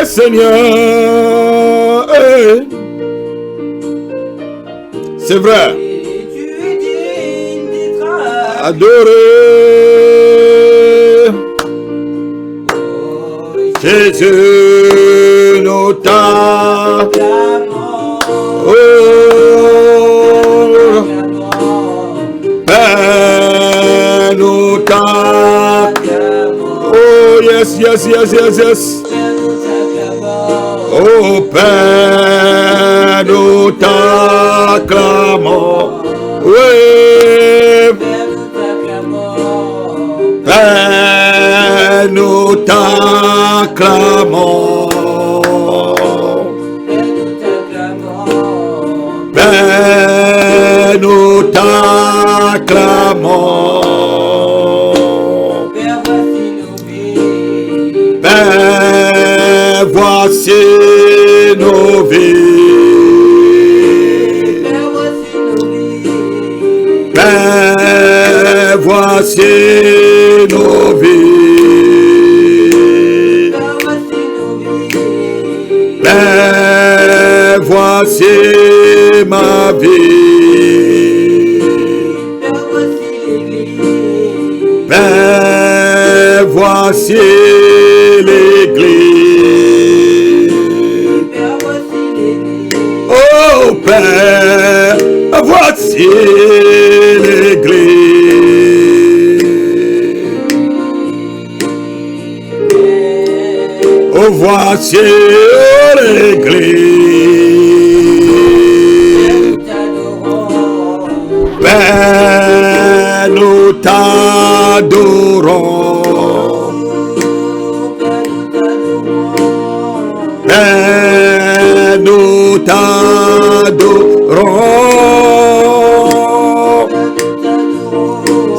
le Seigneur. C'est vrai. Adorer. Jésus nous t'acclamons. Père nous t'acclamons. Oh yes, yes, yes, yes, yes. Oh Père nous t'acclamons. Oui. Père nous t'acclamons. Père nous t'acclamons. Père voici nos vies. Père voici nos vies. Père voici ma vie. Père voici l'église. Oh Père voici l'église. Oh voici l'église. Père nous t'adorons. Père nous t'adorons.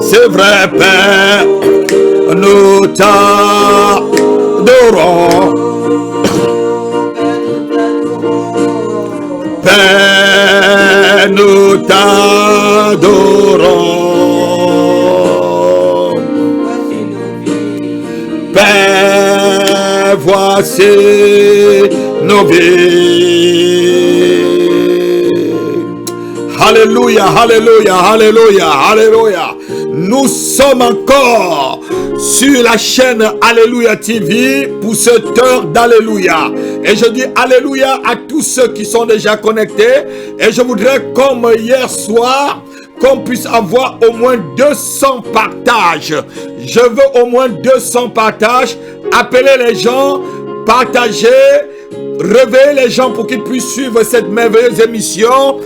C'est vrai Père, nous t'adorons. Père, nous t'adorons. Père, voici nos vies. Alléluia, alléluia, alléluia, alléluia. Nous sommes encore sur la chaîne Alléluia TV pour cette heure d'Alléluia. Et je dis Alléluia à tous ceux qui sont déjà connectés. Et je voudrais, comme hier soir, qu'on puisse avoir au moins 200 partages. Je veux au moins 200 partages. Appelez les gens, partagez, réveillez les gens pour qu'ils puissent suivre cette merveilleuse émission.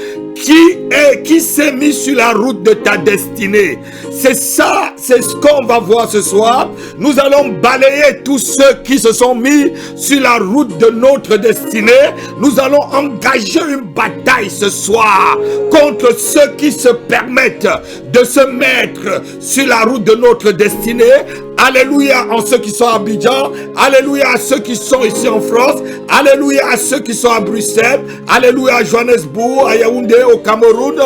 Qui s'est mis sur la route de ta destinée? C'est ça, c'est ce qu'on va voir ce soir. Nous allons balayer tous ceux qui se sont mis sur la route de notre destinée. Nous allons engager une bataille ce soir contre ceux qui se permettent de se mettre sur la route de notre destinée. Alléluia à ceux qui sont à Abidjan. Alléluia à ceux qui sont ici en France. Alléluia à ceux qui sont à Bruxelles. Alléluia à Johannesburg, à Yaoundé, au Cameroun.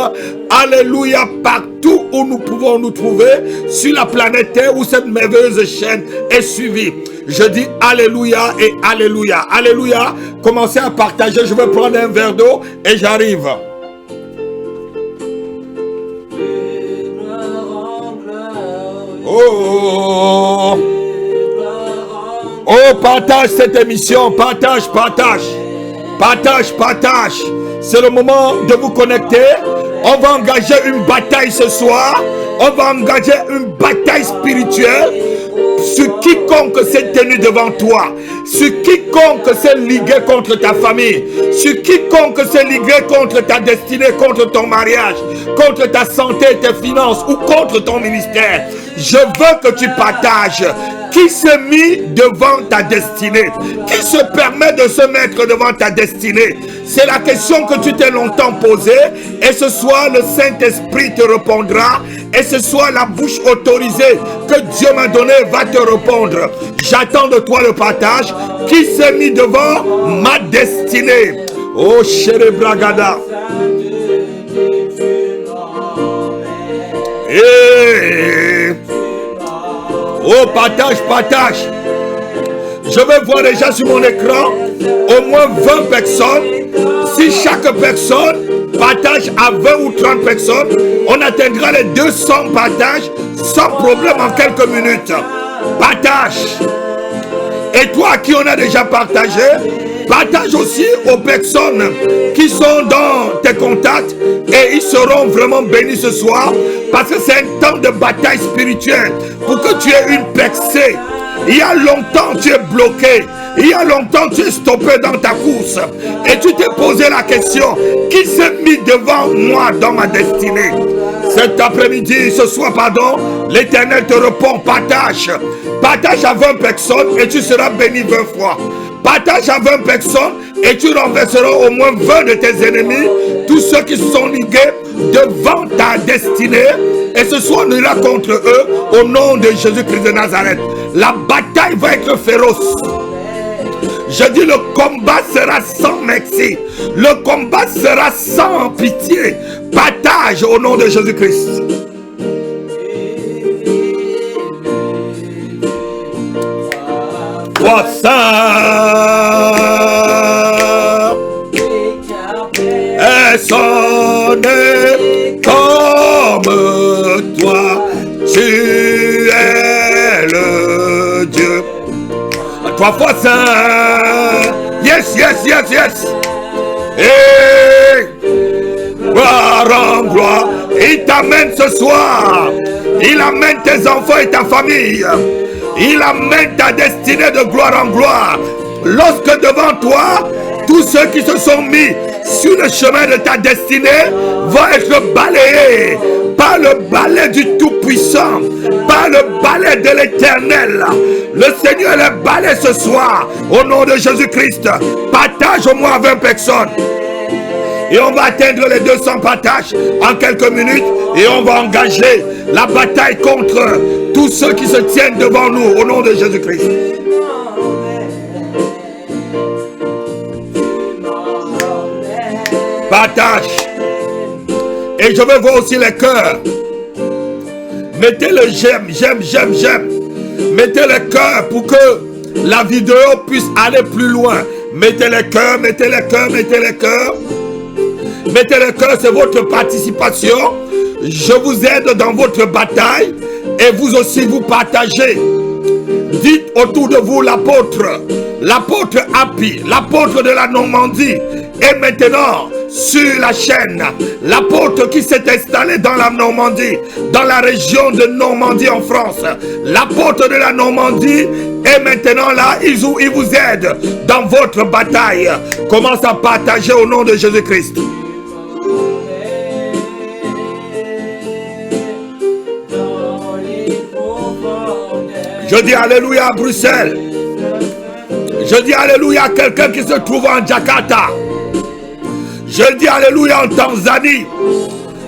Alléluia partout où nous pouvons nous trouver sur la planète Terre où cette merveilleuse chaîne est suivie. Je dis Alléluia et Alléluia. Alléluia. Commencez à partager. Je vais prendre un verre d'eau et j'arrive. Oh, oh, partage cette émission, partage. C'est le moment de vous connecter. On va engager une bataille ce soir. On va engager une bataille spirituelle sur quiconque s'est tenu devant toi, sur quiconque s'est ligué contre ta famille, sur quiconque s'est ligué contre ta destinée, contre ton mariage, contre ta santé, tes finances ou contre ton ministère. Je veux que tu partages. Qui s'est mis devant ta destinée? Qui se permet de se mettre devant ta destinée? C'est la question que tu t'es longtemps posée. Et ce soir, le Saint-Esprit te répondra. Et ce soir, la bouche autorisée que Dieu m'a donnée va te répondre. J'attends de toi le partage. Qui s'est mis devant ma destinée? Oh, chérie Bragada. Oh, partage. Je vais voir déjà sur mon écran au moins 20 personnes. Si chaque personne partage à 20 ou 30 personnes, on atteindra les 200 partages sans problème en quelques minutes. Partage. Et toi qui on a déjà partagé, partage aussi aux personnes qui sont dans tes contacts et ils seront vraiment bénis ce soir parce que c'est un temps de bataille spirituelle pour que tu aies une percée. Il y a longtemps tu es bloqué, il y a longtemps tu es stoppé dans ta course et tu t'es posé la question, qui s'est mis devant moi dans ma destinée? Cet après-midi, ce soir, pardon, l'Éternel te répond, partage. Partage à 20 personnes et tu seras béni 20 fois. Partage à 20 personnes et tu renverseras au moins 20 de tes ennemis, tous ceux qui sont ligués devant ta destinée. Et ce soir, on ira contre eux au nom de Jésus-Christ de Nazareth. La bataille va être féroce. Je dis le combat sera sans merci. Le combat sera sans pitié. Partage au nom de Jésus-Christ. Personne comme toi, tu es le Dieu. Trois fois saint. Yes, yes, yes, yes. Et gloire en gloire. Il t'amène ce soir. Il amène tes enfants et ta famille. Il amène ta destinée de gloire en gloire. Lorsque devant toi, tous ceux qui se sont mis sur le chemin de ta destinée vont être balayés par le balai du Tout-Puissant, par le balai de l'Éternel. Le Seigneur les balaye ce soir au nom de Jésus-Christ. Partage au moins 20 personnes. Et on va atteindre les 200 partages en quelques minutes et on va engager la bataille contre tous ceux qui se tiennent devant nous au nom de Jésus-Christ. Partage. Et je veux voir aussi les cœurs. Mettez le j'aime, j'aime, j'aime, j'aime. Mettez les cœurs pour que la vidéo puisse aller plus loin. Mettez les cœurs, mettez les cœurs, mettez les cœurs. Mettez les cœurs, c'est votre participation. Je vous aide dans votre bataille et vous aussi vous partagez. Dites autour de vous l'apôtre Happy, l'apôtre de la Normandie est maintenant sur la chaîne. L'apôtre qui s'est installé dans la Normandie, dans la région de Normandie en France. L'apôtre de la Normandie est maintenant là, il vous aide dans votre bataille. Commence à partager au nom de Jésus-Christ. Je dis Alléluia à Bruxelles. Je dis Alléluia à quelqu'un qui se trouve en Jakarta. Je dis Alléluia en Tanzanie,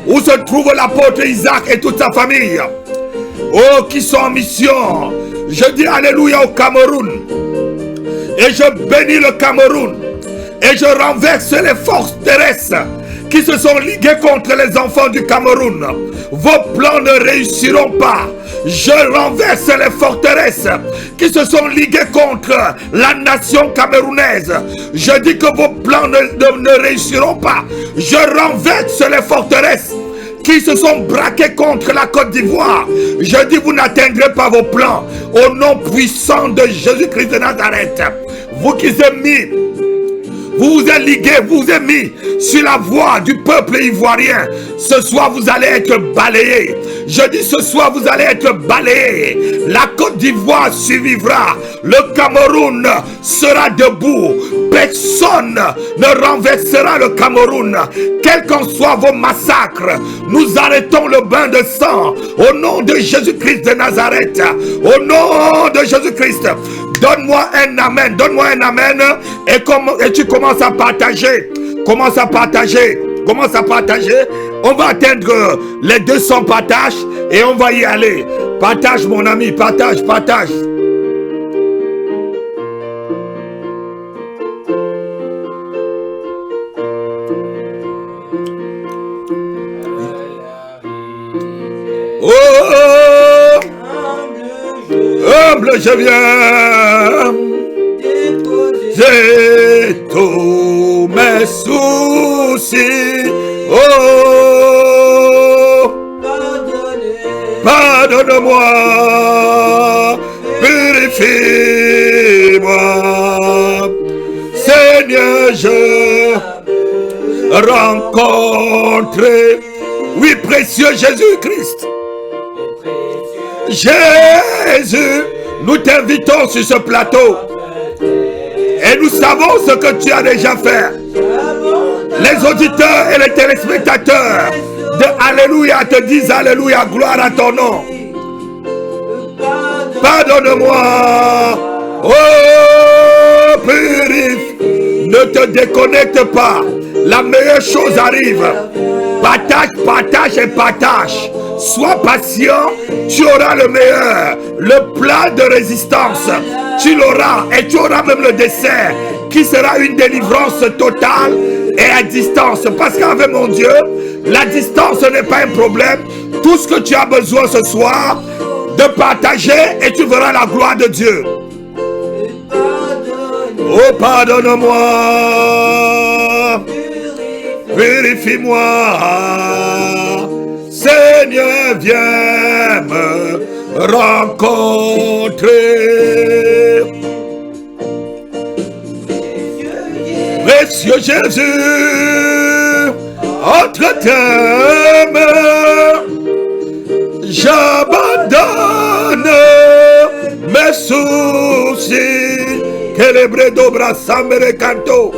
où se trouve l'apôtre Isaac et toute sa famille. Oh, qui sont en mission. Je dis Alléluia au Cameroun. Et je bénis le Cameroun. Et je renverse les forces terrestres qui se sont liguées contre les enfants du Cameroun. Vos plans ne réussiront pas. Je renverse les forteresses qui se sont liguées contre la nation camerounaise. Je dis que vos plans ne réussiront pas. Je renverse les forteresses qui se sont braquées contre la Côte d'Ivoire. Je dis vous n'atteindrez pas vos plans au nom puissant de Jésus-Christ de Nazareth. Vous qui êtes mis, vous vous êtes ligués, vous vous êtes mis sur la voie du peuple ivoirien. Ce soir, vous allez être balayés. Je dis ce soir, vous allez être balayés. La Côte d'Ivoire survivra. Le Cameroun sera debout. Personne ne renversera le Cameroun. Quels qu'en soient vos massacres, nous arrêtons le bain de sang. Au nom de Jésus-Christ de Nazareth. Au nom de Jésus-Christ. Donne-moi un amen, donne-moi un amen et tu commences à partager. Commence à partager, commence à partager. On va atteindre les 200 partages et on va y aller. Partage mon ami, partage, partage. Oh, humble je viens. j'ai tous mes soucis. Oh, pardonne-moi, purifie-moi. Seigneur, je rencontre, oui, précieux Jésus-Christ. Jésus, nous t'invitons sur ce plateau. Et nous savons ce que tu as déjà fait. Les auditeurs et les téléspectateurs de Alléluia te disent Alléluia, gloire à ton nom. Pardonne-moi. Oh, purifie. Ne te déconnecte pas. La meilleure chose arrive. Partage et partage. Sois patient, tu auras le meilleur. Le plat de résistance, tu l'auras. Et tu auras même le dessert, qui sera une délivrance totale et à distance. Parce qu'avec mon Dieu, la distance n'est pas un problème. Tout ce que tu as besoin ce soir, de partager, et tu verras la gloire de Dieu. Oh, pardonne-moi, purifie-moi. Seigneur, viens me rencontrer. Précieux Jésus, entre tes mains, j'abandonne mes soucis. Celebre dobra samere canto.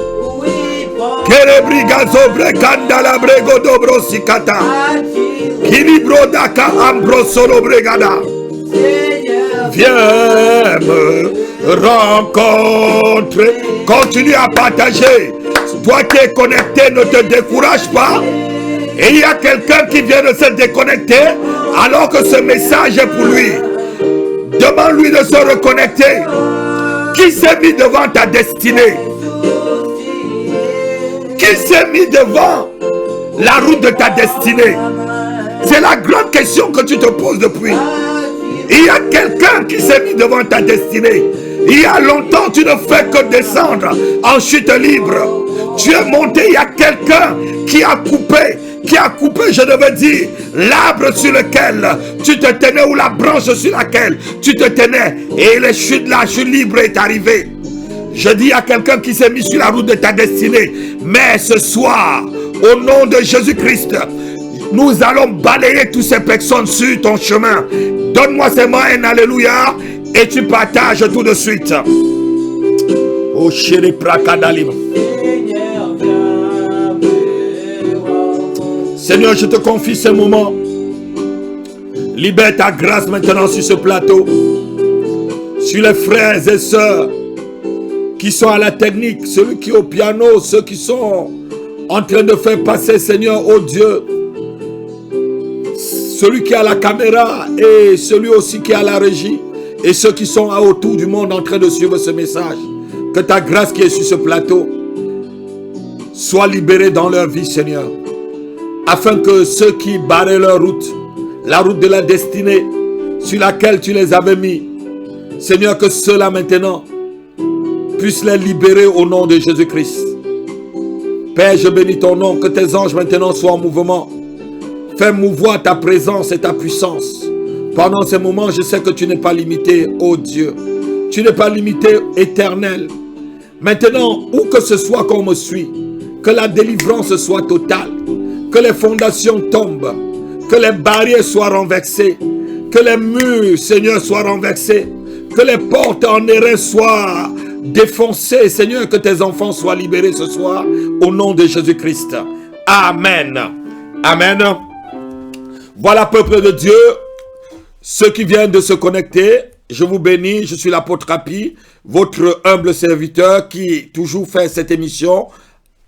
Kerebrigazo brekanda la brego dobro sikata. Kilibro daka ambro solo bregada. Viens me rencontrer. Continue à partager. Toi qui es connecté, ne te décourage pas. Et il y a quelqu'un qui vient de se déconnecter alors que ce message est pour lui. Demande-lui de se reconnecter. Qui s'est mis devant ta destinée? Qui s'est mis devant la route de ta destinée? C'est la grande question que tu te poses depuis. Il y a quelqu'un qui s'est mis devant ta destinée. Il y a longtemps, tu ne fais que descendre en chute libre. Tu es monté, il y a quelqu'un qui a coupé, je devais dire, l'arbre sur lequel tu te tenais ou la branche sur laquelle tu te tenais. Et la chute libre est arrivée. Je dis à quelqu'un qui s'est mis sur la route de ta destinée, mais ce soir, au nom de Jésus-Christ, nous allons balayer toutes ces personnes sur ton chemin. Donne-moi seulement un alléluia et tu partages tout de suite. Oh chéri Prakadalim. Seigneur, je te confie ce moment. Libère ta grâce maintenant sur ce plateau. Sur les frères et sœurs qui sont à la technique, celui qui est au piano, ceux qui sont en train de faire passer, Seigneur, oh Dieu, celui qui est à la caméra et celui aussi qui est à la régie, et ceux qui sont autour du monde en train de suivre ce message. Que ta grâce qui est sur ce plateau soit libérée dans leur vie, Seigneur, afin que ceux qui barraient leur route, la route de la destinée sur laquelle tu les avais mis, Seigneur, que ceux-là maintenant puissent les libérer au nom de Jésus-Christ. Père, je bénis ton nom, que tes anges maintenant soient en mouvement. Fais mouvoir ta présence et ta puissance. Pendant ces moments, je sais que tu n'es pas limité, ô Dieu. Tu n'es pas limité, éternel. Maintenant, où que ce soit qu'on me suit, que la délivrance soit totale, que les fondations tombent, que les barrières soient renversées, que les murs, Seigneur, soient renversés, que les portes en airain soient défoncées. Seigneur, que tes enfants soient libérés ce soir, au nom de Jésus-Christ. Amen. Amen. Voilà, peuple de Dieu, ceux qui viennent de se connecter, je vous bénis, je suis l'apôtre Rapi, votre humble serviteur qui toujours fait cette émission,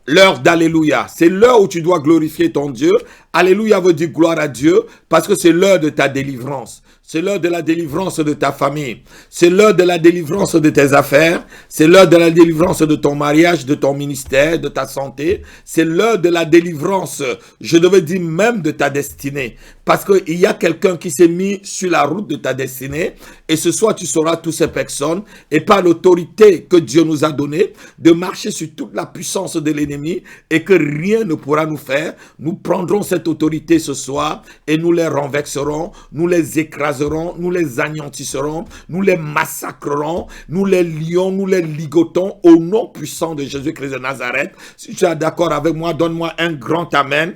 l'heure d'Alléluia. C'est l'heure où tu dois glorifier ton Dieu. Alléluia veut dire gloire à Dieu parce que c'est l'heure de ta délivrance. C'est l'heure de la délivrance de ta famille. C'est l'heure de la délivrance de tes affaires. C'est l'heure de la délivrance de ton mariage, de ton ministère, de ta santé. C'est l'heure de la délivrance, je devais dire même de ta destinée. Parce qu'il y a quelqu'un qui s'est mis sur la route de ta destinée. Et ce soir, tu sauras toutes ces personnes. Et par l'autorité que Dieu nous a donnée, de marcher sur toute la puissance de l'ennemi et que rien ne pourra nous faire. Nous prendrons cette autorité ce soir et nous les renverserons, nous les écraserons, nous les anéantisserons, nous les massacrerons, nous les lions, nous les ligotons au nom puissant de Jésus-Christ de Nazareth. Si tu es d'accord avec moi, donne-moi un grand amen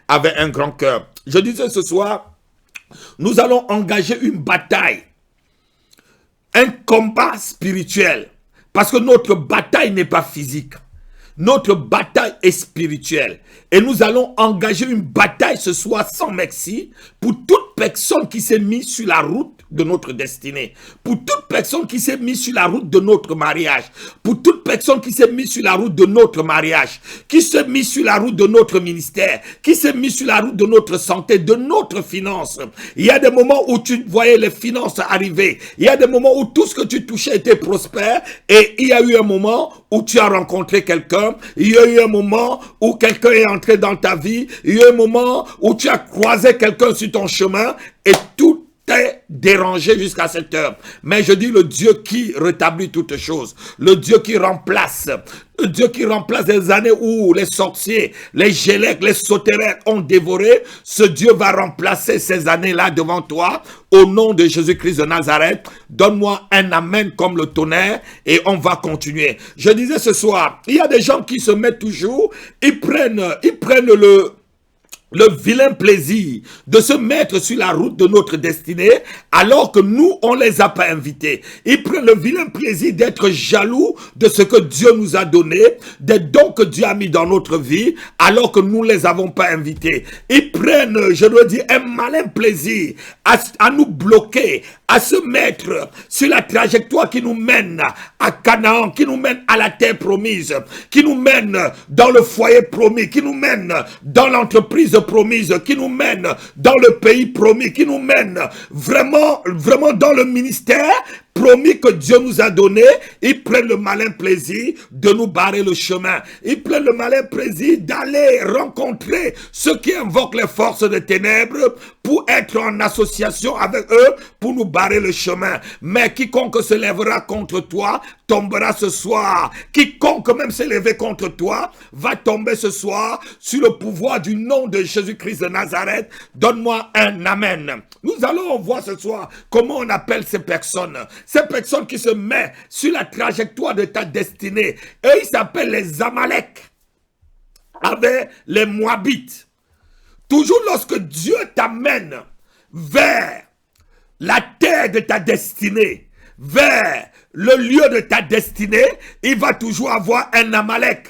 avec un grand cœur. Je disais ce soir, nous allons engager une bataille, un combat spirituel, parce que notre bataille n'est pas physique. Notre bataille est spirituelle. Et nous allons engager une bataille ce soir sans merci pour toute personne qui s'est mise sur la route de notre destinée. Pour toute personne qui s'est mise sur la route de notre mariage. Pour toute personne qui s'est mise sur la route de notre mariage. Qui s'est mise sur la route de notre ministère. Qui s'est mise sur la route de notre santé, de notre finance. Il y a des moments où tu voyais les finances arriver. Il y a des moments où tout ce que tu touchais était prospère. Et il y a eu un moment où tu as rencontré quelqu'un. Il y a eu un moment où quelqu'un est entré dans ta vie. Il y a eu un moment où tu as croisé quelqu'un sur ton chemin et tout est dérangé jusqu'à cette heure. Mais je dis le Dieu qui rétablit toutes choses. Le Dieu qui remplace. Le Dieu qui remplace les années où les sorciers, les gélèques, les sauterelles ont dévoré. Ce Dieu va remplacer ces années-là devant toi. Au nom de Jésus-Christ de Nazareth, donne-moi un amen comme le tonnerre et on va continuer. Je disais ce soir, il y a des gens qui se mettent toujours, ils prennent le vilain plaisir de se mettre sur la route de notre destinée alors que nous, on les a pas invités. Ils prennent le vilain plaisir d'être jaloux de ce que Dieu nous a donné, des dons que Dieu a mis dans notre vie alors que nous les avons pas invités. Ils prennent, je dois dire, un malin plaisir à nous bloquer, à se mettre sur la trajectoire qui nous mène à Canaan, qui nous mène à la terre promise, qui nous mène dans le foyer promis, qui nous mène dans l'entreprise promise, qui nous mène dans le pays promis, qui nous mène vraiment dans le ministère promis que Dieu nous a donné. Ils prennent le malin plaisir de nous barrer le chemin. Ils prennent le malin plaisir d'aller rencontrer ceux qui invoquent les forces des ténèbres pour être en association avec eux, pour nous barrer le chemin. Mais quiconque se lèvera contre toi tombera ce soir. Quiconque même s'est levé contre toi va tomber ce soir sur le pouvoir du nom de Jésus-Christ de Nazareth. Donne-moi un amen. Nous allons voir ce soir comment on appelle ces personnes. Ces personnes qui se mettent sur la trajectoire de ta destinée. Et ils s'appellent les Amalek avec les Moabites. Toujours lorsque Dieu t'amène vers la terre de ta destinée, vers le lieu de ta destinée, il va toujours avoir un Amalek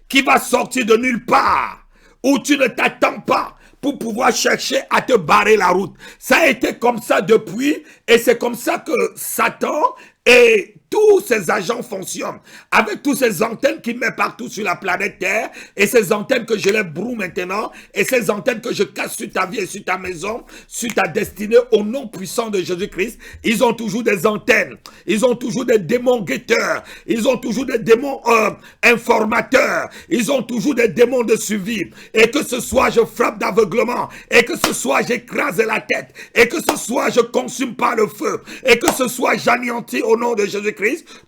qui va sortir de nulle part, où tu ne t'attends pas, pour pouvoir chercher à te barrer la route. Ça a été comme ça depuis, et c'est comme ça que Satan et tous ces agents fonctionnent, avec toutes ces antennes qu'il met partout sur la planète Terre, et ces antennes que je les broue maintenant, et ces antennes que je casse sur ta vie et sur ta maison, sur ta destinée, au nom puissant de Jésus-Christ. Ils ont toujours des antennes, ils ont toujours des démons guetteurs, ils ont toujours des démons informateurs, ils ont toujours des démons de suivi, et que ce soit je frappe d'aveuglement, et que ce soit j'écrase la tête, et que ce soit je consume par le feu, et que ce soit j'anéantis au nom de Jésus-Christ,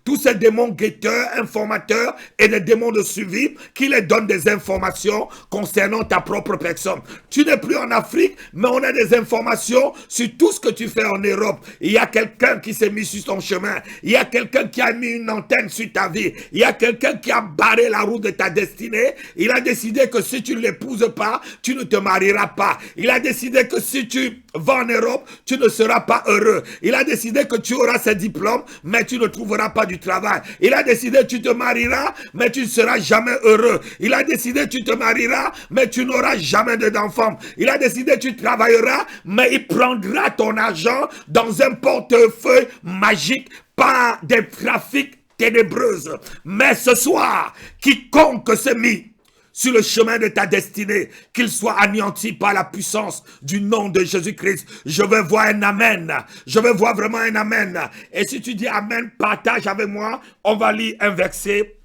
tous ces démons guetteurs, informateurs et des démons de suivi qui les donnent des informations concernant ta propre personne. Tu n'es plus en Afrique, mais on a des informations sur tout ce que tu fais en Europe. Il y a quelqu'un qui s'est mis sur ton chemin. Il y a quelqu'un qui a mis une antenne sur ta vie. Il y a quelqu'un qui a barré la route de ta destinée. Il a décidé que si tu ne l'épouses pas, tu ne te marieras pas. Il a décidé que si tu vas en Europe, tu ne seras pas heureux. Il a décidé que tu auras ses diplômes, mais tu ne trouveras pas du travail. Il a décidé que tu te marieras, mais tu ne seras jamais heureux. Il a décidé que tu te marieras, mais tu n'auras jamais d'enfants. Il a décidé que tu travailleras, mais il prendra ton argent dans un portefeuille magique par des trafics ténébreuses. Mais ce soir, quiconque s'est mis sur le chemin de ta destinée, qu'il soit anéanti par la puissance du nom de Jésus-Christ. Je veux voir un amen. Je veux voir vraiment un amen. Et si tu dis amen, partage avec moi. On va lire un verset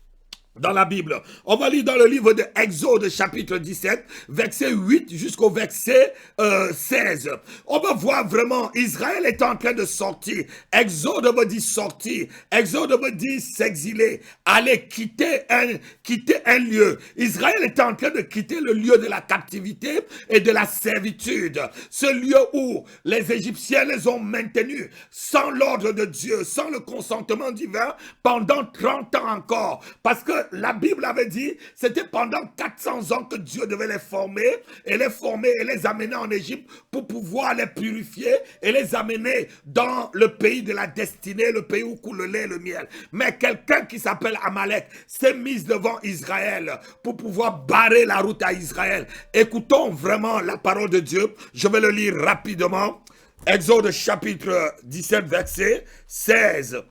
dans la Bible. On va lire dans le livre de Exode chapitre 17, verset 8 jusqu'au verset 16. On va voir vraiment, Israël est en train de sortir. Exode veut dire sortir. Exode veut dire s'exiler, aller quitter un lieu. Israël est en train de quitter le lieu de la captivité et de la servitude. Ce lieu où les Égyptiens les ont maintenus sans l'ordre de Dieu, sans le consentement divin, pendant 30 ans encore. Parce que la Bible avait dit, c'était pendant 400 ans que Dieu devait les former et les amener en Égypte pour pouvoir les purifier et les amener dans le pays de la destinée, le pays où coule le lait et le miel. Mais quelqu'un qui s'appelle Amalek s'est mis devant Israël pour pouvoir barrer la route à Israël. Écoutons vraiment la parole de Dieu. Je vais le lire rapidement. Exode chapitre 17, verset 16.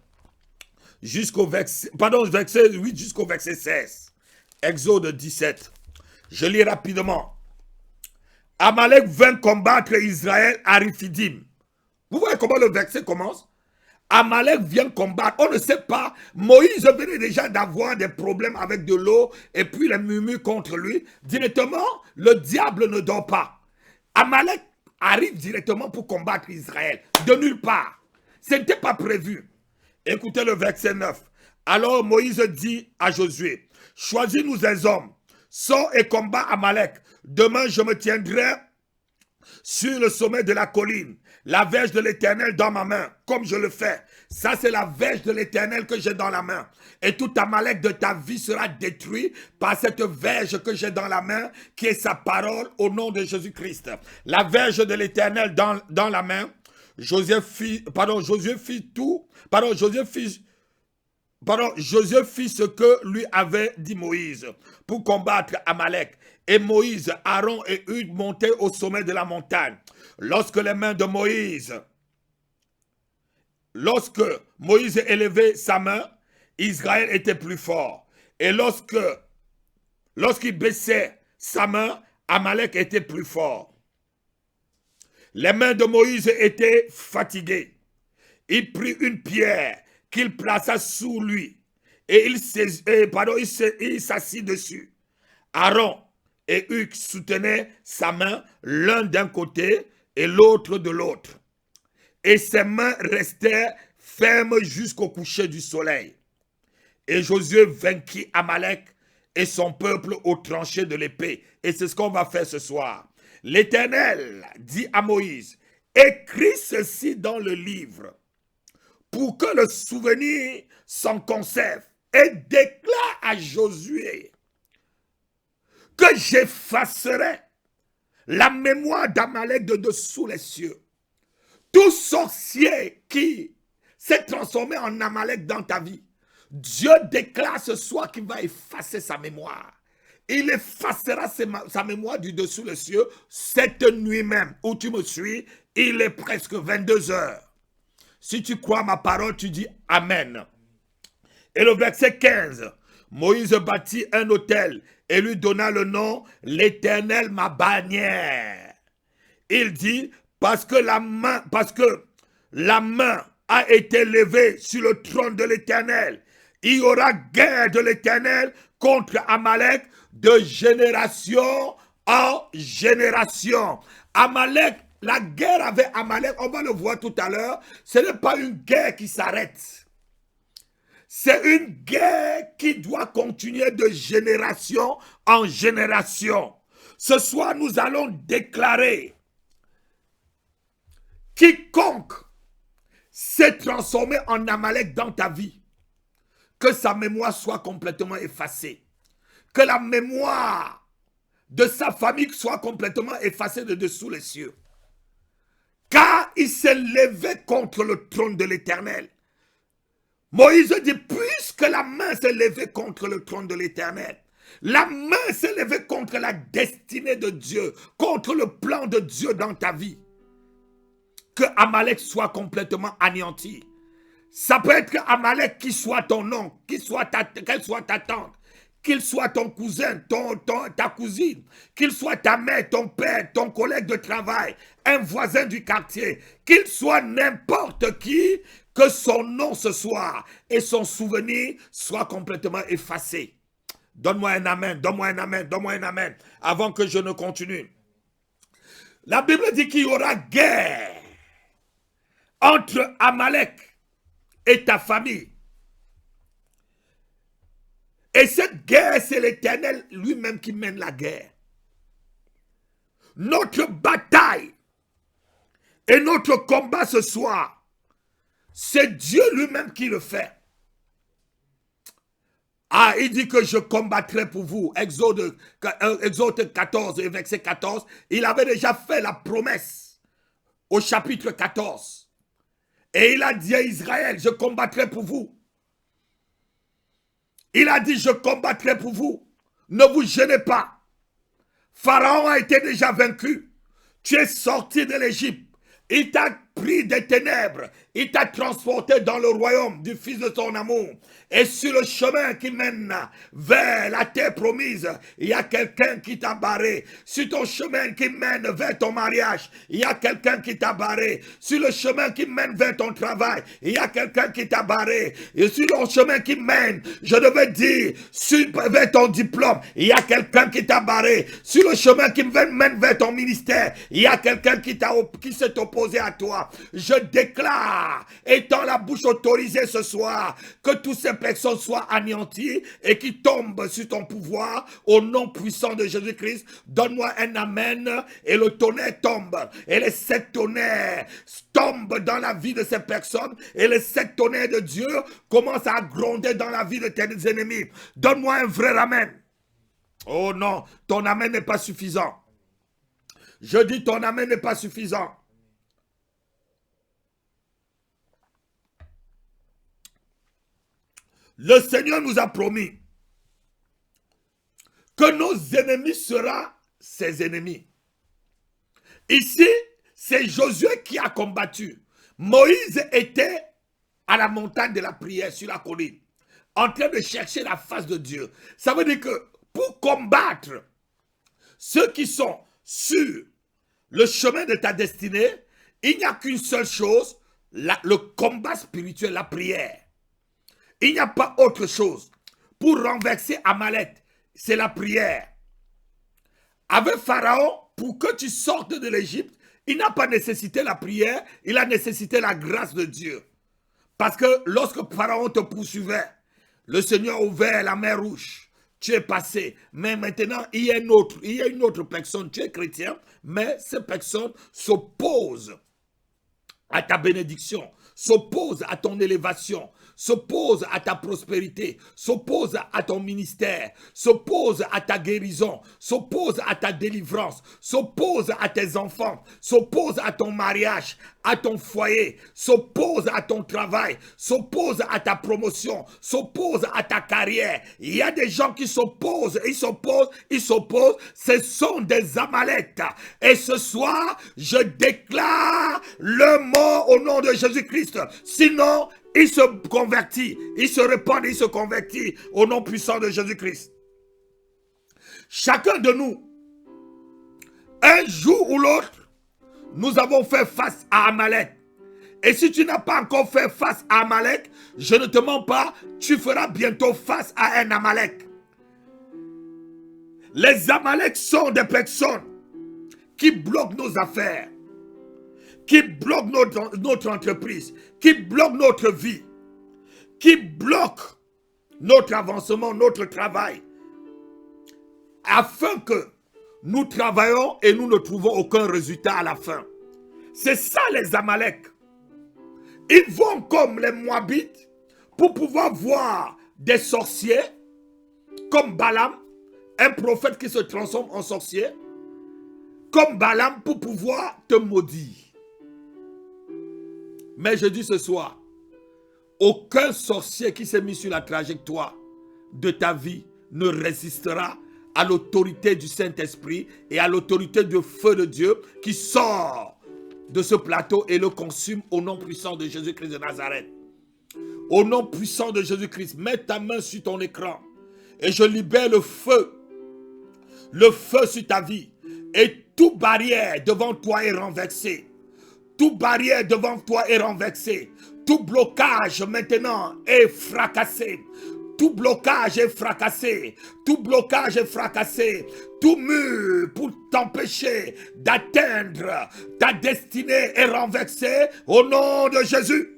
Verset 8 jusqu'au verset 16. Exode 17. Je lis rapidement. Amalek vint combattre Israël à Riphidim. Vous voyez comment le verset commence? Amalek vient combattre. On ne sait pas. Moïse venait déjà d'avoir des problèmes avec de l'eau et puis les murmures contre lui. Directement, le diable ne dort pas. Amalek arrive directement pour combattre Israël. De nulle part. Ce n'était pas prévu. Écoutez le verset 9. Alors Moïse dit à Josué, choisis-nous des hommes, sors et combat Amalek. Demain je me tiendrai sur le sommet de la colline, la verge de l'Éternel dans ma main, comme je le fais. Ça c'est la verge de l'Éternel que j'ai dans la main. Et tout Amalek de ta vie sera détruit par cette verge que j'ai dans la main, qui est sa parole au nom de Jésus-Christ. La verge de l'Éternel dans la main. Josué fit ce que lui avait dit Moïse pour combattre Amalek. Et Moïse, Aaron et Hud montaient au sommet de la montagne. Lorsque Moïse élevait sa main, Israël était plus fort. Et lorsqu'il baissait sa main, Amalek était plus fort. Les mains de Moïse étaient fatiguées. Il prit une pierre qu'il plaça sous lui et il s'assit dessus. Aaron et Hug soutenaient sa main l'un d'un côté et l'autre de l'autre. Et ses mains restèrent fermes jusqu'au coucher du soleil. Et Josué vainquit Amalek et son peuple au tranché de l'épée. Et c'est ce qu'on va faire ce soir. L'Éternel dit à Moïse, écris ceci dans le livre pour que le souvenir s'en conserve et déclare à Josué que j'effacerai la mémoire d'Amalek de dessous les cieux. Tout sorcier qui s'est transformé en Amalek dans ta vie, Dieu déclare ce soir qu'il va effacer sa mémoire. Il effacera sa mémoire du dessous les cieux cette nuit même où tu me suis. Il est presque 22 heures. Si tu crois ma parole, tu dis Amen. Et le verset 15. Moïse bâtit un autel et lui donna le nom l'Éternel ma bannière. Il dit parce que la main a été levée sur le trône de l'Éternel. Il y aura guerre de l'Éternel contre Amalek de génération en génération. Amalek, la guerre avec Amalek, on va le voir tout à l'heure, ce n'est pas une guerre qui s'arrête. C'est une guerre qui doit continuer de génération en génération. Ce soir, nous allons déclarer quiconque s'est transformé en Amalek dans ta vie, que sa mémoire soit complètement effacée. Que la mémoire de sa famille soit complètement effacée de dessous les cieux. Car il s'est levé contre le trône de l'Éternel. Moïse dit, puisque la main s'est levée contre le trône de l'Éternel, la main s'est levée contre la destinée de Dieu, contre le plan de Dieu dans ta vie. Que Amalek soit complètement anéanti. Ça peut être Amalek qui soit ton oncle, qu'elle soit ta tante, qu'il soit ton cousin, ta cousine, qu'il soit ta mère, ton père, ton collègue de travail, un voisin du quartier, qu'il soit n'importe qui, que son nom ce soir et son souvenir soient complètement effacés. Donne-moi un amen, donne-moi un amen, donne-moi un amen, avant que je ne continue. La Bible dit qu'il y aura guerre entre Amalek et ta famille. Et cette guerre, c'est l'Éternel lui-même qui mène la guerre. Notre bataille et notre combat ce soir, c'est Dieu lui-même qui le fait. Ah, il dit que je combattrai pour vous. Exode 14 et verset 14, il avait déjà fait la promesse au chapitre 14. Et il a dit à Israël, je combattrai pour vous. Il a dit, je combattrai pour vous. Ne vous gênez pas. Pharaon a été déjà vaincu. Tu es sorti de l'Égypte. Il t'a pris des ténèbres. Il t'a transporté dans le royaume du Fils de son amour. Et sur le chemin qui mène vers la terre promise, il y a quelqu'un qui t'a barré. Sur ton chemin qui mène vers ton mariage, il y a quelqu'un qui t'a barré. Sur le chemin qui mène vers ton travail, il y a quelqu'un qui t'a barré. Et sur le chemin qui mène, je devais dire, vers ton diplôme, il y a quelqu'un qui t'a barré. Sur le chemin qui mène vers ton ministère, il y a quelqu'un qui s'est opposé à toi. Je déclare, étant la bouche autorisée ce soir, que tous ces personnes soient anéanties et qui tombent sur ton pouvoir au nom puissant de Jésus-Christ. Donne-moi un amen et le tonnerre tombe. Et les 7 tonnerres tombent dans la vie de ces personnes et les 7 tonnerres de Dieu commencent à gronder dans la vie de tes ennemis. Donne-moi un vrai amen. Oh non, ton amen n'est pas suffisant. Je dis ton amen n'est pas suffisant. Le Seigneur nous a promis que nos ennemis seront ses ennemis. Ici, c'est Josué qui a combattu. Moïse était à la montagne de la prière, sur la colline, en train de chercher la face de Dieu. Ça veut dire que pour combattre ceux qui sont sur le chemin de ta destinée, il n'y a qu'une seule chose, le combat spirituel, la prière. Il n'y a pas autre chose. Pour renverser Amalek, c'est la prière. Avec Pharaon, pour que tu sortes de l'Égypte, il n'a pas nécessité la prière, il a nécessité la grâce de Dieu. Parce que lorsque Pharaon te poursuivait, le Seigneur a ouvert la mer rouge. Tu es passé. Mais maintenant, il y a une autre personne. Tu es chrétien, mais cette personne s'oppose à ta bénédiction, s'oppose à ton élévation, s'oppose à ta prospérité, s'oppose à ton ministère, s'oppose à ta guérison, s'oppose à ta délivrance, s'oppose à tes enfants, s'oppose à ton mariage, à ton foyer, s'oppose à ton travail, s'oppose à ta promotion, s'oppose à ta carrière. Il y a des gens qui s'opposent, ils s'opposent, ce sont des Amalek. Et ce soir, je déclare le mot au nom de Jésus-Christ. Sinon, il se convertit, il se répand, il se convertit au nom puissant de Jésus-Christ. Chacun de nous, un jour ou l'autre, nous avons fait face à Amalek. Et si tu n'as pas encore fait face à Amalek, je ne te mens pas, tu feras bientôt face à un Amalek. Les Amalek sont des personnes qui bloquent nos affaires, qui bloquent notre entreprise, qui bloquent notre vie, qui bloquent notre avancement, notre travail, afin que nous travaillons et nous ne trouvons aucun résultat à la fin. C'est ça les Amalek. Ils vont comme les Moabites pour pouvoir voir des sorciers comme Balaam, un prophète qui se transforme en sorcier, comme Balaam pour pouvoir te maudire. Mais je dis ce soir, aucun sorcier qui s'est mis sur la trajectoire de ta vie ne résistera à l'autorité du Saint-Esprit et à l'autorité du feu de Dieu qui sort de ce plateau et le consume au nom puissant de Jésus-Christ de Nazareth. Au nom puissant de Jésus-Christ, mets ta main sur ton écran et je libère le feu sur ta vie. Et toute barrière devant toi est renversée. Toute barrière devant toi est renversée. Tout blocage maintenant est fracassé. Tout blocage est fracassé. Tout blocage est fracassé. Tout mur pour t'empêcher d'atteindre ta destinée est renversé au nom de Jésus.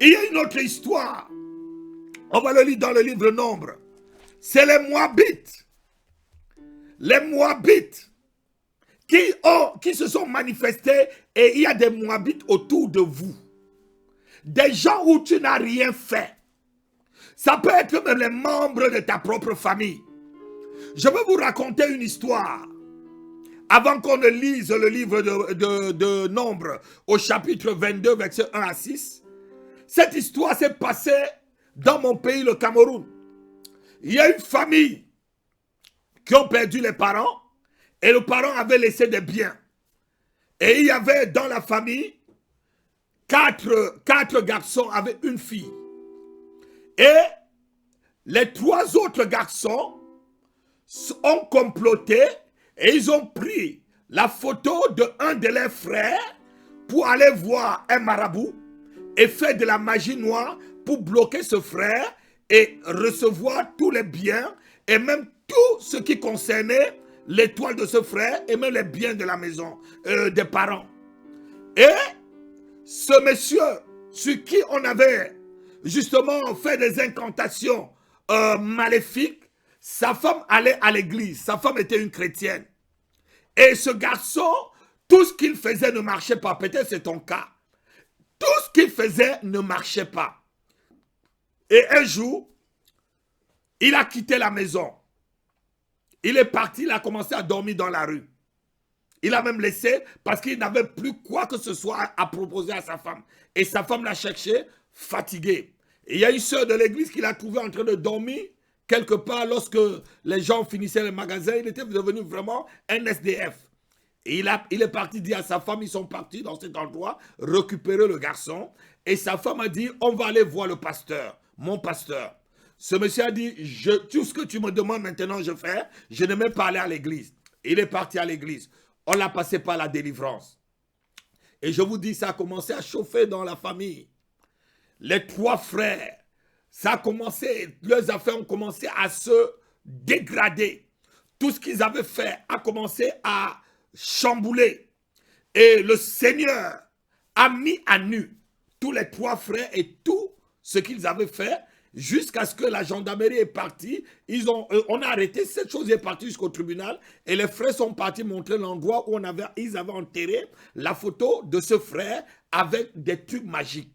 Il y a une autre histoire. On va le lire dans le livre Nombre. C'est les Moabites. Les Moabites qui se sont manifestés et il y a des Moabites autour de vous. Des gens où tu n'as rien fait. Ça peut être même les membres de ta propre famille. Je vais vous raconter une histoire. Avant qu'on ne lise le livre de Nombre au chapitre 22, versets 1 à 6. Cette histoire s'est passée dans mon pays, le Cameroun. Il y a une famille qui ont perdu les parents et le parent avait laissé des biens. Et il y avait dans la famille quatre garçons avec une fille. Et les 3 autres garçons ont comploté et ils ont pris la photo d'un de leurs frères pour aller voir un marabout et faire de la magie noire pour bloquer ce frère et recevoir tous les biens et même tout ce qui concernait l'étoile de ce frère et même les biens de la maison, des parents. Et ce monsieur sur qui on avait justement fait des incantations maléfiques, sa femme allait à l'église, sa femme était une chrétienne. Et ce garçon, tout ce qu'il faisait ne marchait pas, peut-être c'est ton cas. Tout ce qu'il faisait ne marchait pas. Et un jour, il a quitté la maison. Il est parti, il a commencé à dormir dans la rue. Il a même laissé parce qu'il n'avait plus quoi que ce soit à proposer à sa femme. Et sa femme l'a cherché, fatiguée. Et il y a une sœur de l'église qui l'a trouvé en train de dormir quelque part lorsque les gens finissaient les magasins. Il était devenu vraiment un SDF. Et il est parti dire à sa femme, ils sont partis dans cet endroit, récupérer le garçon. Et sa femme a dit, on va aller voir le pasteur, mon pasteur. Ce monsieur a dit, tout ce que tu me demandes maintenant, je fais. Je n'ai même pas allé à l'église. Il est parti à l'église. On l'a passé par la délivrance. Et je vous dis, ça a commencé à chauffer dans la famille. Les 3 frères, ça a commencé, leurs affaires ont commencé à se dégrader. Tout ce qu'ils avaient fait a commencé à chambouler. Et le Seigneur a mis à nu tous les 3 frères et tout ce qu'ils avaient fait jusqu'à ce que la gendarmerie est partie. On a arrêté, cette chose est partie jusqu'au tribunal et les frères sont partis montrer l'endroit où ils avaient enterré la photo de ce frère avec des trucs magiques.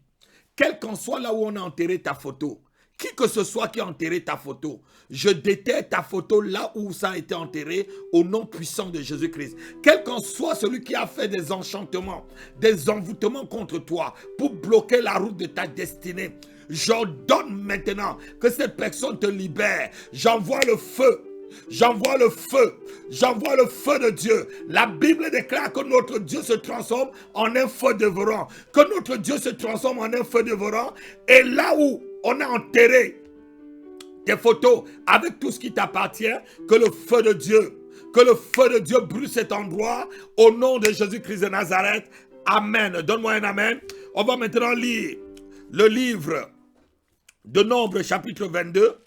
Quel qu'en soit là où on a enterré ta photo, qui que ce soit qui a enterré ta photo, je déterre ta photo là où ça a été enterré au nom puissant de Jésus-Christ. Quel qu'en soit celui qui a fait des enchantements, des envoûtements contre toi pour bloquer la route de ta destinée, j'ordonne maintenant que cette personne te libère. J'envoie le feu. J'envoie le feu. J'envoie le feu de Dieu. La Bible déclare que notre Dieu se transforme en un feu dévorant. Que notre Dieu se transforme en un feu dévorant. Et là où on a enterré tes photos avec tout ce qui t'appartient, que le feu de Dieu brûle cet endroit au nom de Jésus-Christ de Nazareth. Amen. Donne-moi un amen. On va maintenant lire le livre de Nombre, chapitre 22.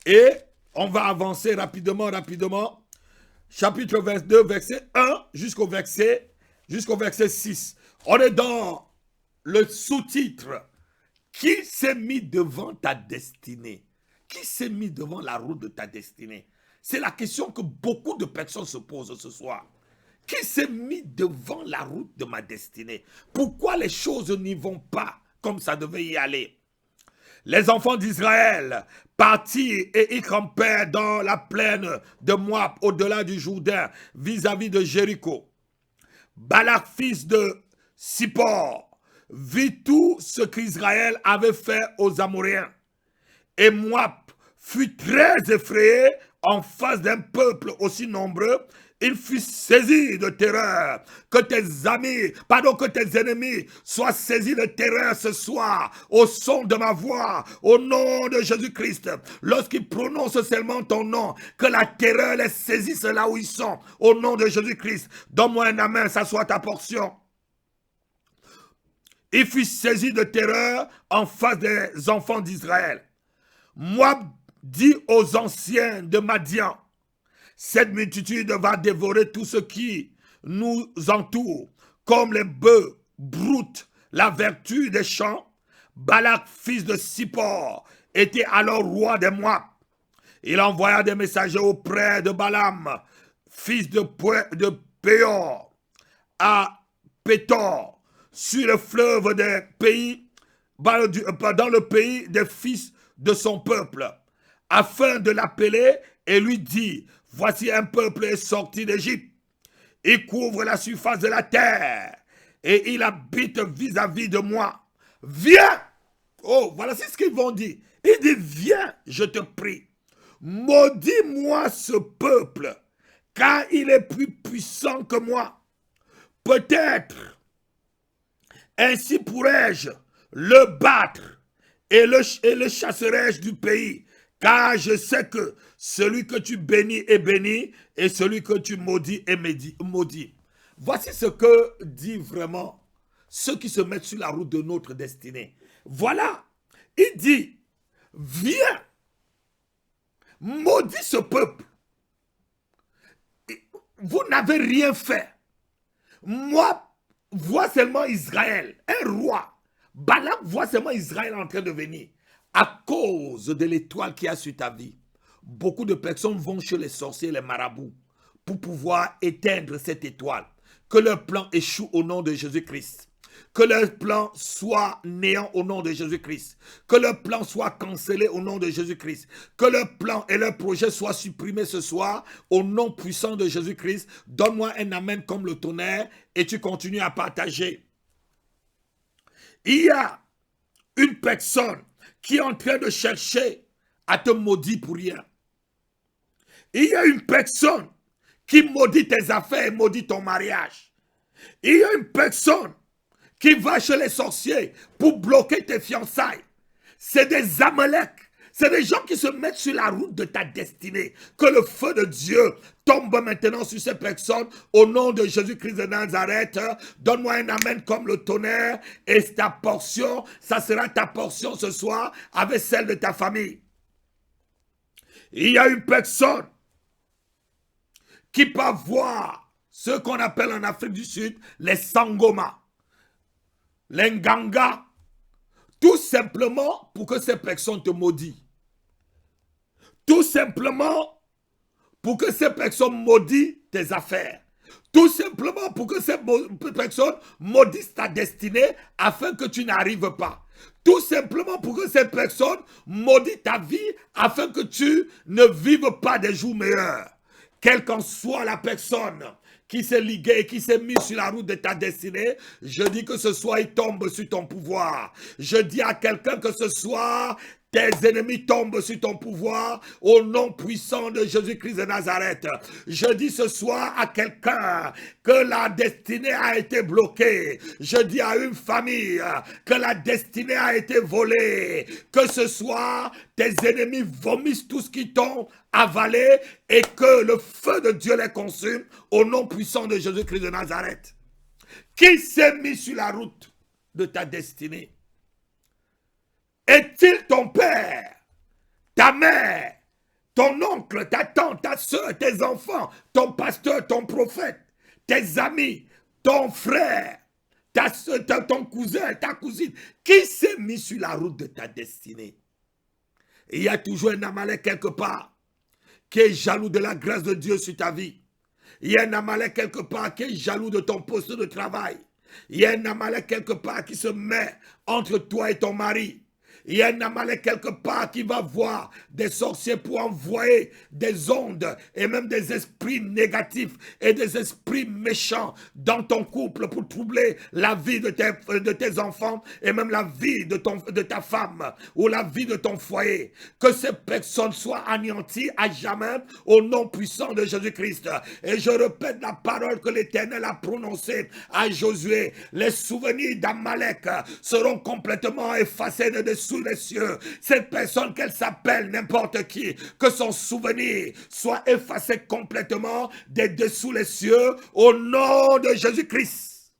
Et on va avancer rapidement. Chapitre 22, verset 1 jusqu'au verset 6. On est dans le sous-titre. Qui s'est mis devant ta destinée? Qui s'est mis devant la route de ta destinée? C'est la question que beaucoup de personnes se posent ce soir. Qui s'est mis devant la route de ma destinée? Pourquoi les choses n'y vont pas comme ça devait y aller? Les enfants d'Israël partirent et y campèrent dans la plaine de Moab, au-delà du Jourdain, vis-à-vis de Jéricho. Balak, fils de Sippor, vit tout ce qu'Israël avait fait aux Amoréens. Et Moab fut très effrayé en face d'un peuple aussi nombreux. Il fut saisi de terreur. Que tes ennemis soient saisis de terreur ce soir, au son de ma voix, au nom de Jésus-Christ. Lorsqu'ils prononcent seulement ton nom, que la terreur les saisisse là où ils sont, au nom de Jésus-Christ. Donne-moi un amen, ça soit ta portion. il fut saisi de terreur en face des enfants d'Israël. Moab dit aux anciens de Madian, cette multitude va dévorer tout ce qui nous entoure, comme les bœufs broutent la vertu des champs. Balak, fils de Sippor, était alors roi des Moab. Il envoya des messagers auprès de Balaam, fils de Péor, à Pétor, sur le fleuve des pays, dans le pays des fils de son peuple, afin de l'appeler et lui dire, voici un peuple est sorti d'Égypte. Il couvre la surface de la terre et il habite vis-à-vis de moi. Viens! Oh, voilà, c'est ce qu'ils vont dire. Il dit, viens, je te prie. Maudis-moi ce peuple, car il est plus puissant que moi. Peut-être, ainsi pourrais-je le battre et le chasserai-je du pays, car je sais que celui que tu bénis est béni, et celui que tu maudis est maudit. Voici ce que dit vraiment ceux qui se mettent sur la route de notre destinée. Voilà, il dit, viens, maudis ce peuple. Vous n'avez rien fait. Moi, vois seulement Israël, un roi. Balak voit seulement Israël en train de venir. À cause de l'étoile qui a sur ta vie, beaucoup de personnes vont chez les sorciers et les marabouts pour pouvoir éteindre cette étoile. Que leur plan échoue au nom de Jésus-Christ. Que leur plan soit néant au nom de Jésus-Christ. Que leur plan soit cancellé au nom de Jésus-Christ. Que leur plan et leur projet soient supprimés ce soir au nom puissant de Jésus-Christ. Donne-moi un amen comme le tonnerre et tu continues à partager. Il y a une personne qui est en train de chercher à te maudire pour rien. Il y a une personne qui maudit tes affaires et maudit ton mariage. Il y a une personne qui va chez les sorciers pour bloquer tes fiançailles. C'est des Amalek. C'est des gens qui se mettent sur la route de ta destinée. Que le feu de Dieu tombe maintenant sur ces personnes. Au nom de Jésus-Christ de Nazareth, donne-moi un amen comme le tonnerre. Et ta portion, ça sera ta portion ce soir avec celle de ta famille. Il y a une personne qui peut voir ce qu'on appelle en Afrique du Sud les Sangoma, les Nganga, tout simplement pour que ces personnes te maudissent. Tout simplement pour que ces personnes maudissent tes affaires. Tout simplement pour que ces personnes maudissent ta destinée afin que tu n'arrives pas. Tout simplement pour que ces personnes maudissent ta vie afin que tu ne vives pas des jours meilleurs. Quelle qu'en soit la personne qui s'est ligué et qui s'est mis sur la route de ta destinée, je dis que ce soir, il tombe sur ton pouvoir. Je dis à quelqu'un que ce soir, tes ennemis tombent sur ton pouvoir au nom puissant de Jésus-Christ de Nazareth. Je dis ce soir à quelqu'un que la destinée a été bloquée. Je dis à une famille que la destinée a été volée. Que ce soir, tes ennemis vomissent tout ce qu'ils t'ont avalé et que le feu de Dieu les consume au nom puissant de Jésus-Christ de Nazareth. Qui s'est mis sur la route de ta destinée? Est-il ton père, ta mère, ton oncle, ta tante, ta soeur, tes enfants, ton pasteur, ton prophète, tes amis, ton frère, ta soeur, ton cousin, ta cousine? Qui s'est mis sur la route de ta destinée? Il y a toujours un Amalek quelque part qui est jaloux de la grâce de Dieu sur ta vie. Il y a un Amalek quelque part qui est jaloux de ton poste de travail. Il y a un Amalek quelque part qui se met entre toi et ton mari. Il y a un Amalek quelque part qui va voir des sorciers pour envoyer des ondes et même des esprits négatifs et des esprits méchants dans ton couple pour troubler la vie de tes enfants et même la vie de ta femme ou la vie de ton foyer. Que ces personnes soient anéanties à jamais au nom puissant de Jésus-Christ. Et je répète la parole que l'Éternel a prononcée à Josué. Les souvenirs d'Amalek seront complètement effacés de dessous les cieux. Cette personne, qu'elle s'appelle n'importe qui, que son souvenir soit effacé complètement des dessous les cieux au nom de Jésus-Christ.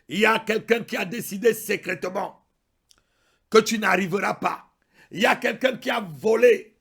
Il y a quelqu'un qui a décidé secrètement que tu n'arriveras pas. Il y a quelqu'un qui a volé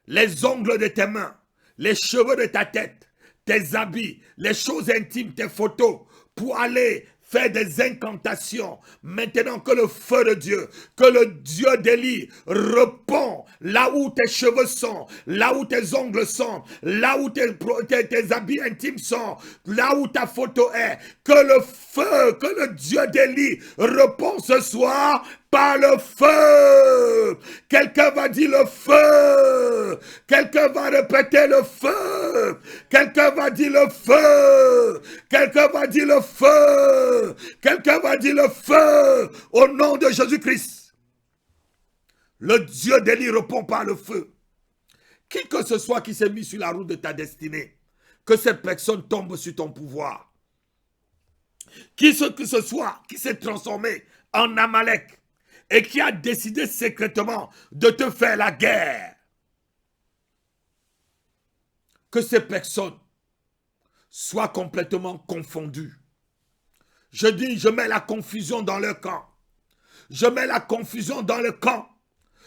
les ongles de tes mains, les cheveux de ta tête, tes habits, les choses intimes, tes photos, pour aller faire des incantations. Maintenant que le feu de Dieu, que le Dieu d'Élie répond là où tes cheveux sont, là où tes ongles sont, là où tes habits intimes sont, là où ta photo est, que le feu, que le Dieu d'Élie répond ce soir par le feu. Quelqu'un va dire le feu. Quelqu'un va répéter le feu. Quelqu'un va dire le feu. Quelqu'un va dire le feu. Quelqu'un va dire le feu. Au nom de Jésus-Christ. Le Dieu d'Élie répond par le feu. Qui que ce soit qui s'est mis sur la route de ta destinée, que cette personne tombe sur ton pouvoir. Qui que ce soit qui s'est transformé en Amalek et qui a décidé secrètement de te faire la guerre, que ces personnes soient complètement confondues. Je dis, je mets la confusion dans leur camp. Je mets la confusion dans le camp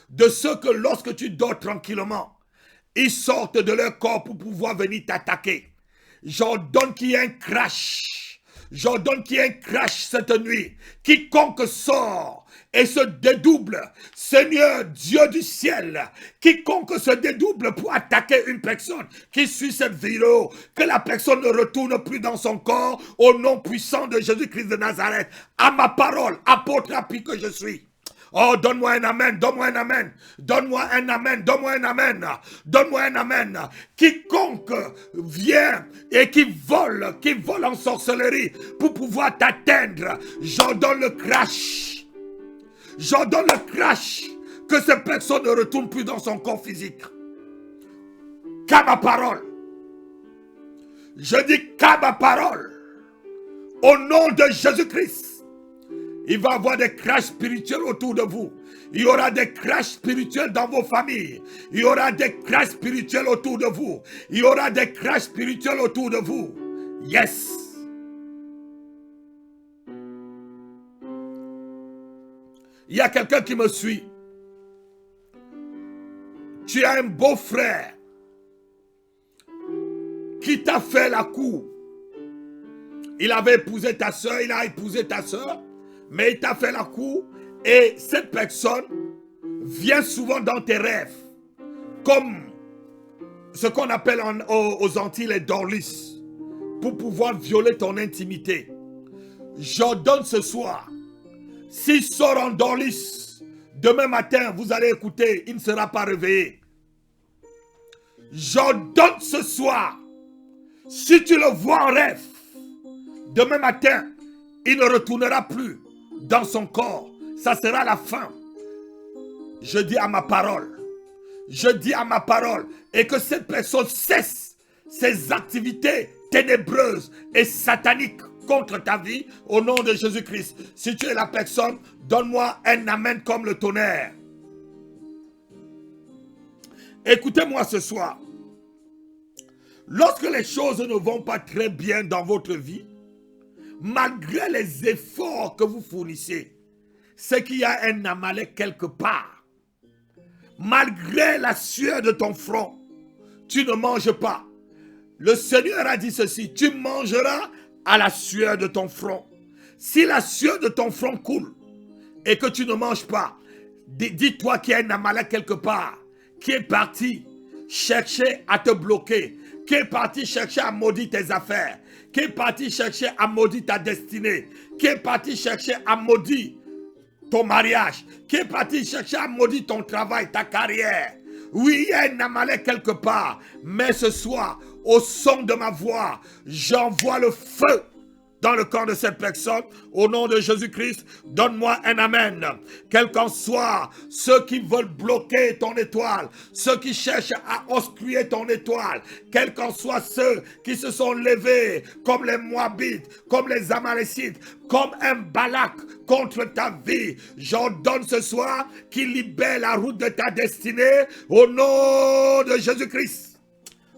de ceux que lorsque tu dors tranquillement, ils sortent de leur corps pour pouvoir venir t'attaquer. J'ordonne qu'il y ait un crash. J'ordonne qu'il y ait un crash cette nuit. Quiconque sort et se dédouble, Seigneur Dieu du ciel, quiconque se dédouble pour attaquer une personne qui suit cette vidéo, que la personne ne retourne plus dans son corps au nom puissant de Jésus-Christ de Nazareth. À ma parole, apôtre rapide que je suis. Oh, donne-moi un amen, donne-moi un amen, donne-moi un amen, donne-moi un amen, donne-moi un amen. Quiconque vient et qui vole en sorcellerie pour pouvoir t'atteindre, j'ordonne le crash. J'ordonne le crash, que cette personne ne retourne plus dans son corps physique. Qu'à ma parole. Je dis qu'à ma parole. Au nom de Jésus-Christ. Il va y avoir des crashs spirituels autour de vous. Il y aura des crashs spirituels dans vos familles. Il y aura des crashs spirituels autour de vous. Il y aura des crashs spirituels autour de vous. Yes. Il y a quelqu'un qui me suit. Tu as un beau-frère qui t'a fait la cour. Il avait épousé ta soeur, il a épousé ta soeur. Mais il t'a fait la cour et cette personne vient souvent dans tes rêves comme ce qu'on appelle aux Antilles les dorlis pour pouvoir violer ton intimité. J'ordonne ce soir, s'il sort en dorlis, demain matin vous allez écouter, il ne sera pas réveillé. J'ordonne ce soir, si tu le vois en rêve, demain matin, il ne retournera plus dans son corps. Ça sera la fin. Je dis à ma parole. Je dis à ma parole. Et que cette personne cesse ses activités ténébreuses et sataniques contre ta vie au nom de Jésus-Christ. Si tu es la personne, donne-moi un amen comme le tonnerre. Écoutez-moi ce soir. Lorsque les choses ne vont pas très bien dans votre vie, malgré les efforts que vous fournissez, c'est qu'il y a un Amalek quelque part. Malgré la sueur de ton front, tu ne manges pas. Le Seigneur a dit ceci, tu mangeras à la sueur de ton front. Si la sueur de ton front coule et que tu ne manges pas, dis-toi qu'il y a un Amalek quelque part qui est parti chercher à te bloquer, qui est parti chercher à maudire tes affaires, qui est parti chercher à maudire ta destinée, qui est parti chercher à maudire ton mariage, qui est parti chercher à maudire ton travail, ta carrière. Oui, il y a un Amalek quelque part, mais ce soir, au son de ma voix, j'envoie le feu dans le corps de cette personne, au nom de Jésus-Christ, donne-moi un amen. Quel qu'en soit ceux qui veulent bloquer ton étoile, ceux qui cherchent à obstruer ton étoile, quels qu'en soient ceux qui se sont levés comme les Moabites, comme les Amalécites, comme un Balak contre ta vie, j'ordonne ce soir qu'il libère la route de ta destinée, au nom de Jésus-Christ.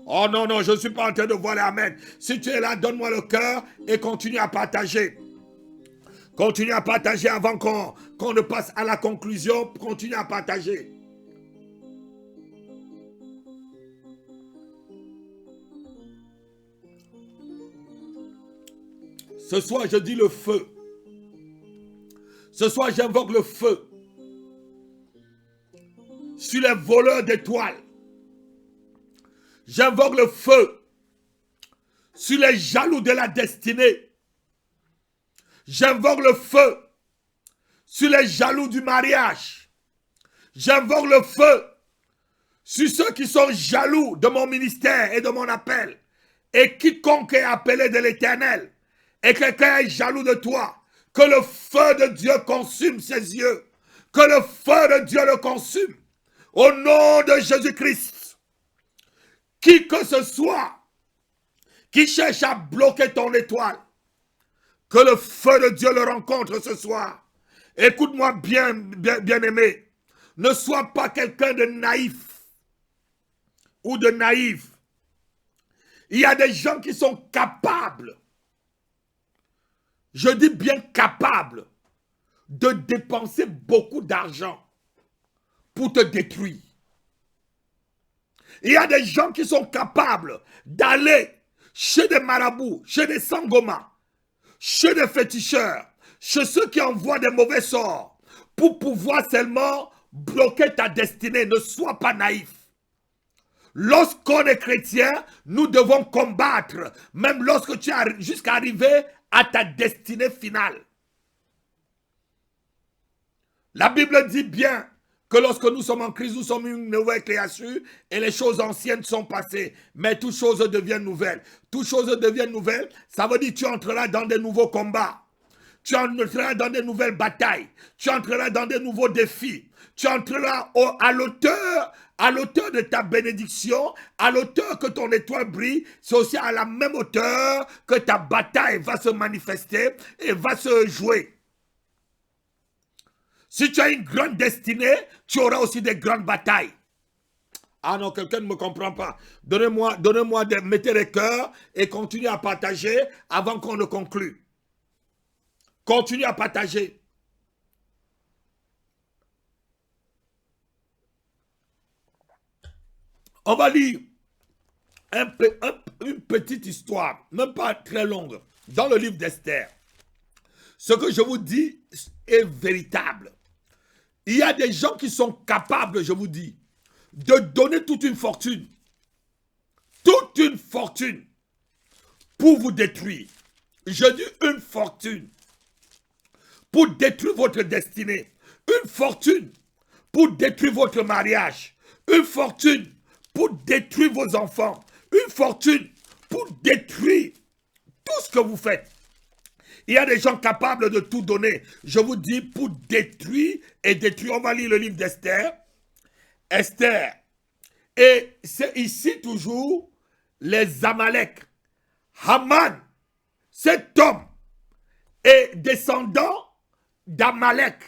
Oh non, non, je ne suis pas en train de voir les amen. Si tu es là, donne-moi le cœur et continue à partager. Continue à partager avant qu'on ne passe à la conclusion. Continue à partager. Ce soir, je dis le feu. Ce soir, j'invoque le feu sur les voleurs d'étoiles. J'invoque le feu sur les jaloux de la destinée. J'invoque le feu sur les jaloux du mariage. J'invoque le feu sur ceux qui sont jaloux de mon ministère et de mon appel. Et quiconque est appelé de l'Éternel et quelqu'un est jaloux de toi, que le feu de Dieu consume ses yeux. Que le feu de Dieu le consume. Au nom de Jésus-Christ. Qui que ce soit qui cherche à bloquer ton étoile, que le feu de Dieu le rencontre ce soir. Écoute-moi bien aimé. Ne sois pas quelqu'un de naïf ou de naïf. Il y a des gens qui sont capables, je dis bien capables, de dépenser beaucoup d'argent pour te détruire. Il y a des gens qui sont capables d'aller chez des marabouts, chez des sangomas, chez des féticheurs, chez ceux qui envoient des mauvais sorts, pour pouvoir seulement bloquer ta destinée. Ne sois pas naïf. Lorsqu'on est chrétien, nous devons combattre, même lorsque tu es jusqu'à arriver à ta destinée finale. La Bible dit bien que lorsque nous sommes en Christ, nous sommes une nouvelle créature et les choses anciennes sont passées. Mais toutes choses deviennent nouvelles. Toutes choses deviennent nouvelles, ça veut dire que tu entreras dans des nouveaux combats. Tu entreras dans des nouvelles batailles. Tu entreras dans des nouveaux défis. Tu entreras à l'auteur de ta bénédiction, à l'auteur que ton étoile brille. C'est aussi à la même hauteur que ta bataille va se manifester et va se jouer. Si tu as une grande destinée, tu auras aussi des grandes batailles. Ah non, quelqu'un ne me comprend pas. Mettez les cœurs et continuez à partager avant qu'on ne conclue. Continue à partager. On va lire une petite histoire, même pas très longue, dans le livre d'Esther. Ce que je vous dis est véritable. Il y a des gens qui sont capables, je vous dis, de donner toute une fortune pour vous détruire. Je dis une fortune pour détruire votre destinée, une fortune pour détruire votre mariage, une fortune pour détruire vos enfants, une fortune pour détruire tout ce que vous faites. Il y a des gens capables de tout donner. Je vous dis, pour détruire et détruire. On va lire le livre d'Esther. Esther. Et c'est ici toujours les Amalek. Haman, cet homme, est descendant d'Amalek.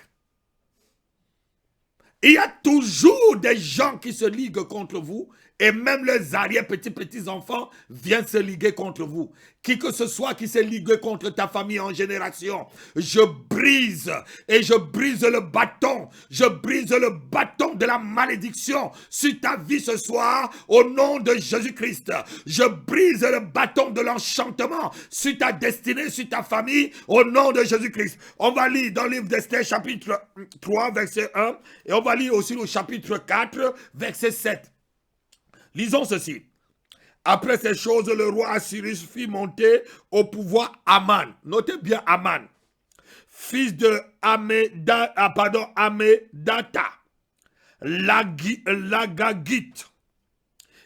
Il y a toujours des gens qui se liguent contre vous et même les arrière-petits-enfants viennent se liguer contre vous. Qui que ce soit qui s'est ligué contre ta famille en génération, je brise le bâton. Je brise le bâton de la malédiction sur ta vie ce soir au nom de Jésus-Christ. Je brise le bâton de l'enchantement sur ta destinée, sur ta famille au nom de Jésus-Christ. On va lire dans le livre d'Esther chapitre 3 verset 1 et on va lire aussi le chapitre 4 verset 7. Lisons ceci. Après ces choses, le roi Assyrus fit monter au pouvoir Aman. Notez bien Aman, fils de Hamedata, l'Agagite.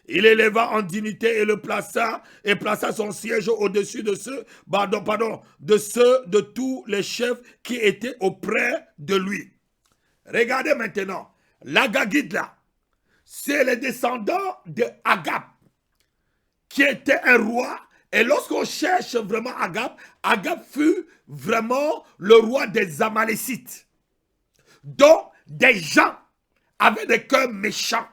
Il éleva en dignité et plaça son siège au-dessus de ceux de tous les chefs qui étaient auprès de lui. Regardez maintenant, l'Agagite là, c'est les descendants de Agab, qui était un roi. Et lorsqu'on cherche vraiment Agab, Agab fut vraiment le roi des Amalécites. Donc, des gens avaient des cœurs méchants.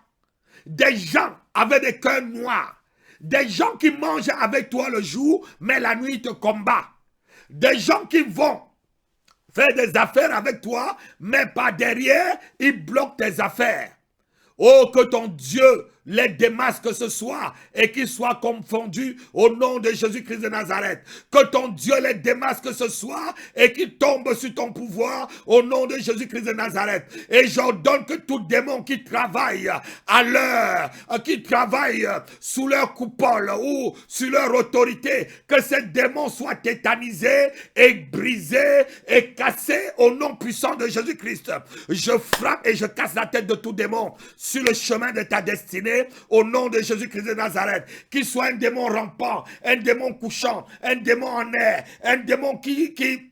Des gens avaient des cœurs noirs. Des gens qui mangent avec toi le jour, mais la nuit te combattent. Des gens qui vont faire des affaires avec toi, mais par derrière, il bloque tes affaires. Oh, que ton Dieu les démasque ce soir et qu'ils soient confondus au nom de Jésus-Christ de Nazareth. Que ton Dieu les démasque ce soir et qu'ils tombent sur ton pouvoir au nom de Jésus-Christ de Nazareth. Et j'ordonne que tout démon qui travaille à l'heure, qui travaille sous leur coupole ou sur leur autorité, que ces démons soient tétanisés et brisés et cassés au nom puissant de Jésus-Christ. Je frappe et je casse la tête de tout démon sur le chemin de ta destinée au nom de Jésus-Christ de Nazareth. Qu'il soit un démon rampant, un démon couchant, un démon en air, un démon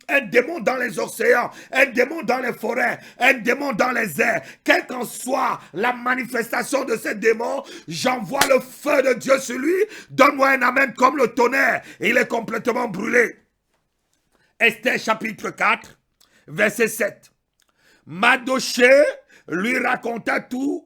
un démon dans les océans, un démon dans les forêts, un démon dans les airs. Quelle qu'en soit la manifestation de ces démons, j'envoie le feu de Dieu sur lui. Donne-moi un amen comme le tonnerre. Il est complètement brûlé. Esther chapitre 4, verset 7. Mardochée lui raconta tout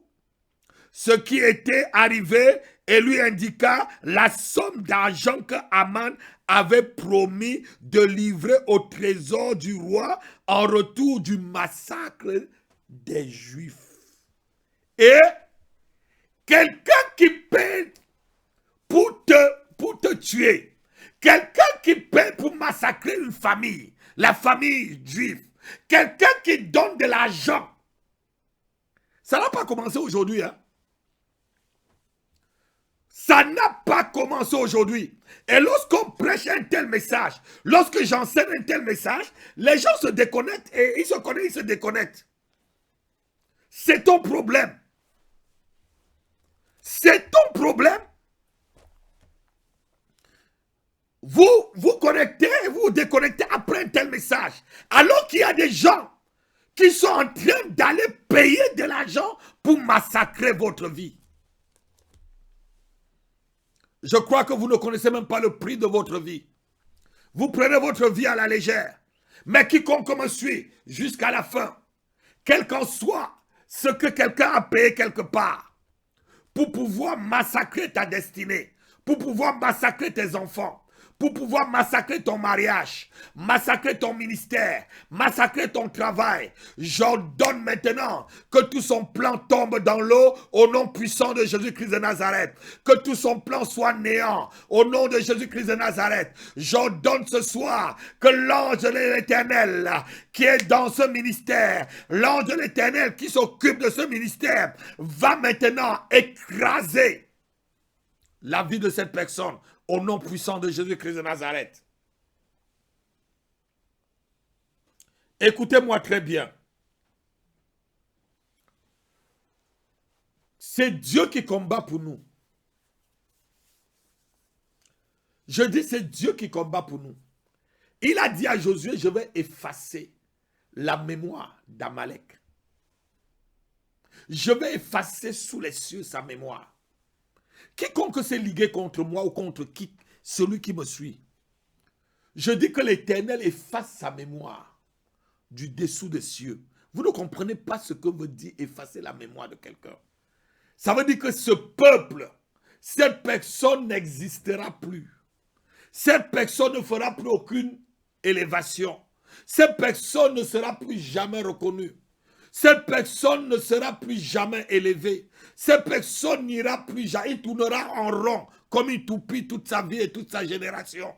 ce qui était arrivé et lui indiqua la somme d'argent que Haman avait promis de livrer au trésor du roi en retour du massacre des Juifs. Et quelqu'un qui paie pour te tuer, quelqu'un qui paie pour massacrer une famille, la famille juive, quelqu'un qui donne de l'argent, ça n'a pas commencé aujourd'hui, hein? Ça n'a pas commencé aujourd'hui. Et lorsqu'on prêche un tel message, lorsque j'enseigne un tel message, les gens se déconnectent et ils se connaissent, ils se déconnectent. C'est ton problème. C'est ton problème. Vous vous connectez et vous vous déconnectez après un tel message. Alors qu'il y a des gens qui sont en train d'aller payer de l'argent pour massacrer votre vie. Je crois que vous ne connaissez même pas le prix de votre vie. Vous prenez votre vie à la légère. Mais quiconque me suit jusqu'à la fin, quel qu'en soit ce que quelqu'un a payé quelque part, pour pouvoir massacrer ta destinée, pour pouvoir massacrer tes enfants, pour pouvoir massacrer ton mariage, massacrer ton ministère, massacrer ton travail. J'ordonne maintenant que tout son plan tombe dans l'eau au nom puissant de Jésus-Christ de Nazareth. Que tout son plan soit néant au nom de Jésus-Christ de Nazareth. J'ordonne ce soir que l'ange de l'Éternel qui est dans ce ministère, l'ange de l'Éternel qui s'occupe de ce ministère, va maintenant écraser la vie de cette personne au nom puissant de Jésus-Christ de Nazareth. Écoutez-moi très bien. C'est Dieu qui combat pour nous. Je dis c'est Dieu qui combat pour nous. Il a dit à Josué, je vais effacer la mémoire d'Amalek. Je vais effacer sous les cieux sa mémoire. Quiconque s'est ligué contre moi ou contre celui qui me suit, je dis que l'Éternel efface sa mémoire du dessous des cieux. Vous ne comprenez pas ce que veut dire effacer la mémoire de quelqu'un. Ça veut dire que ce peuple, cette personne n'existera plus. Cette personne ne fera plus aucune élévation. Cette personne ne sera plus jamais reconnue. Cette personne ne sera plus jamais élevée. Cette personne n'ira plus jamais. Il tournera en rond comme une toupie toute sa vie et toute sa génération.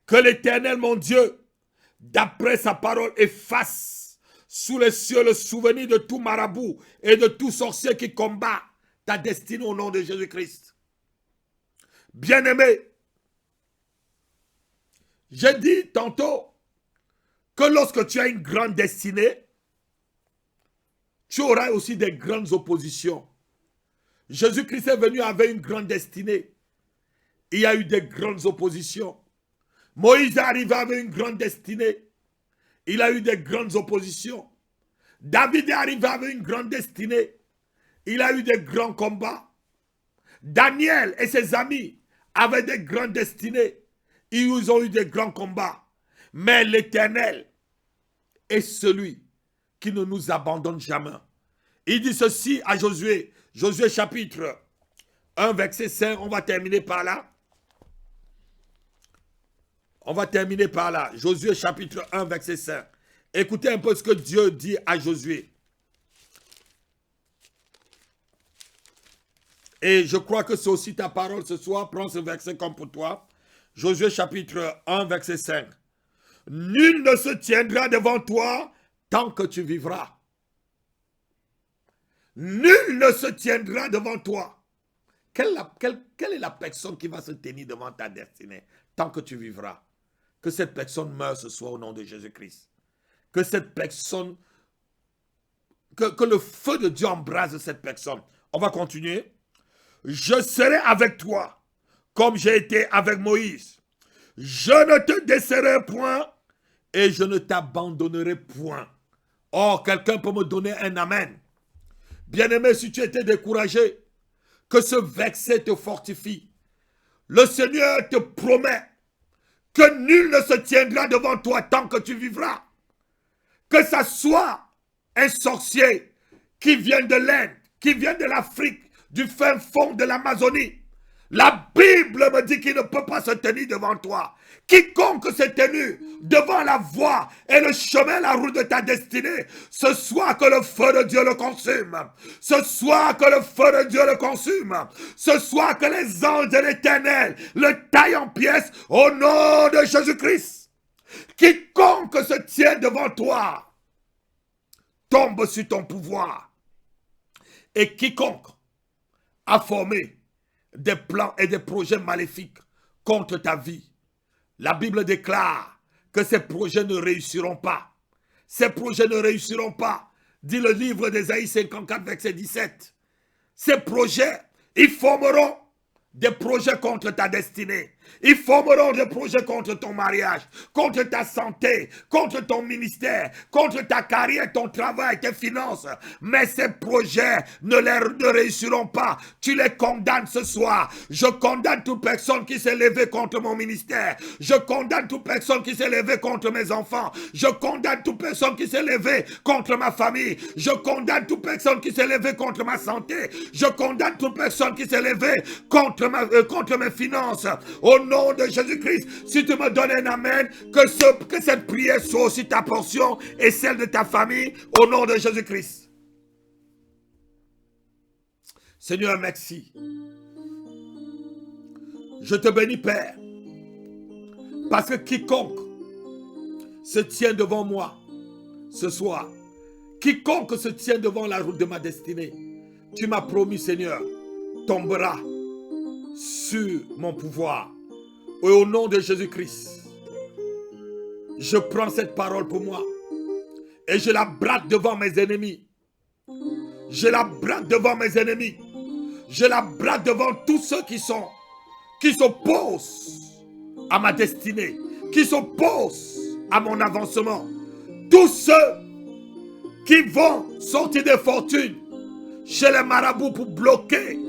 Que l'Éternel, mon Dieu, d'après sa parole, efface sous les cieux le souvenir de tout marabout et de tout sorcier qui combat ta destinée au nom de Jésus-Christ. Bien-aimé, j'ai dit tantôt que lorsque tu as une grande destinée, tu auras aussi des grandes oppositions. Jésus-Christ est venu avec une grande destinée. Il y a eu des grandes oppositions. Moïse est arrivé avec une grande destinée. Il a eu des grandes oppositions. David est arrivé avec une grande destinée. Il a eu des grands combats. Daniel et ses amis avaient des grandes destinées. Ils ont eu des grands combats. Mais l'Éternel est celui qui ne nous abandonne jamais. Il dit ceci à Josué. Josué chapitre 1 verset 5. On va terminer par là. On va terminer par là. Josué chapitre 1, verset 5. Écoutez un peu ce que Dieu dit à Josué. Et je crois que c'est aussi ta parole ce soir. Prends ce verset comme pour toi. Josué chapitre 1, verset 5. Nul ne se tiendra devant toi tant que tu vivras. Nul ne se tiendra devant toi. Quelle est la personne qui va se tenir devant ta destinée tant que tu vivras? Que cette personne meure ce soir au nom de Jésus-Christ. Que cette personne, que le feu de Dieu embrase cette personne. On va continuer. Je serai avec toi, comme j'ai été avec Moïse. Je ne te délaisserai point et je ne t'abandonnerai point. Oh, quelqu'un peut me donner un amen. Bien-aimé, si tu étais découragé, que ce verset te fortifie. Le Seigneur te promet que nul ne se tiendra devant toi tant que tu vivras. Que ça soit un sorcier qui vient de l'Inde, qui vient de l'Afrique, du fin fond de l'Amazonie. La Bible me dit qu'il ne peut pas se tenir devant toi. Quiconque s'est tenu devant la voie et le chemin, la route de ta destinée, ce soir que le feu de Dieu le consume. Ce soir que le feu de Dieu le consume. Ce soir que les anges de l'Éternel le taillent en pièces au nom de Jésus-Christ. Quiconque se tient devant toi tombe sur ton pouvoir. Et quiconque a formé des plans et des projets maléfiques contre ta vie, la Bible déclare que ces projets ne réussiront pas. Ces projets ne réussiront pas. Dit le livre d'Ésaïe 54, verset 17. Ces projets, ils formeront des projets contre ta destinée. Ils formeront des projets contre ton mariage, contre ta santé, contre ton ministère, contre ta carrière, ton travail, tes finances. Mais ces projets ne réussiront pas. Tu les condamnes ce soir. Je condamne toute personne qui s'est levée contre mon ministère. Je condamne toute personne qui s'est levée contre mes enfants. Je condamne toute personne qui s'est levée contre ma famille. Je condamne toute personne qui s'est levée contre ma santé. Je condamne toute personne qui s'est levée contre mes finances. Au nom de Jésus-Christ, si tu me donnes un amen, que cette prière soit aussi ta portion et celle de ta famille, au nom de Jésus-Christ. Seigneur, merci. Je te bénis, Père, parce que quiconque se tient devant moi ce soir, quiconque se tient devant la route de ma destinée, tu m'as promis, Seigneur, tombera sur mon pouvoir. Et au nom de Jésus-Christ, je prends cette parole pour moi et je la braque devant mes ennemis. Je la braque devant mes ennemis. Je la braque devant tous ceux qui s'opposent à ma destinée, qui s'opposent à mon avancement. Tous ceux qui vont sortir des fortunes chez les marabouts pour bloquer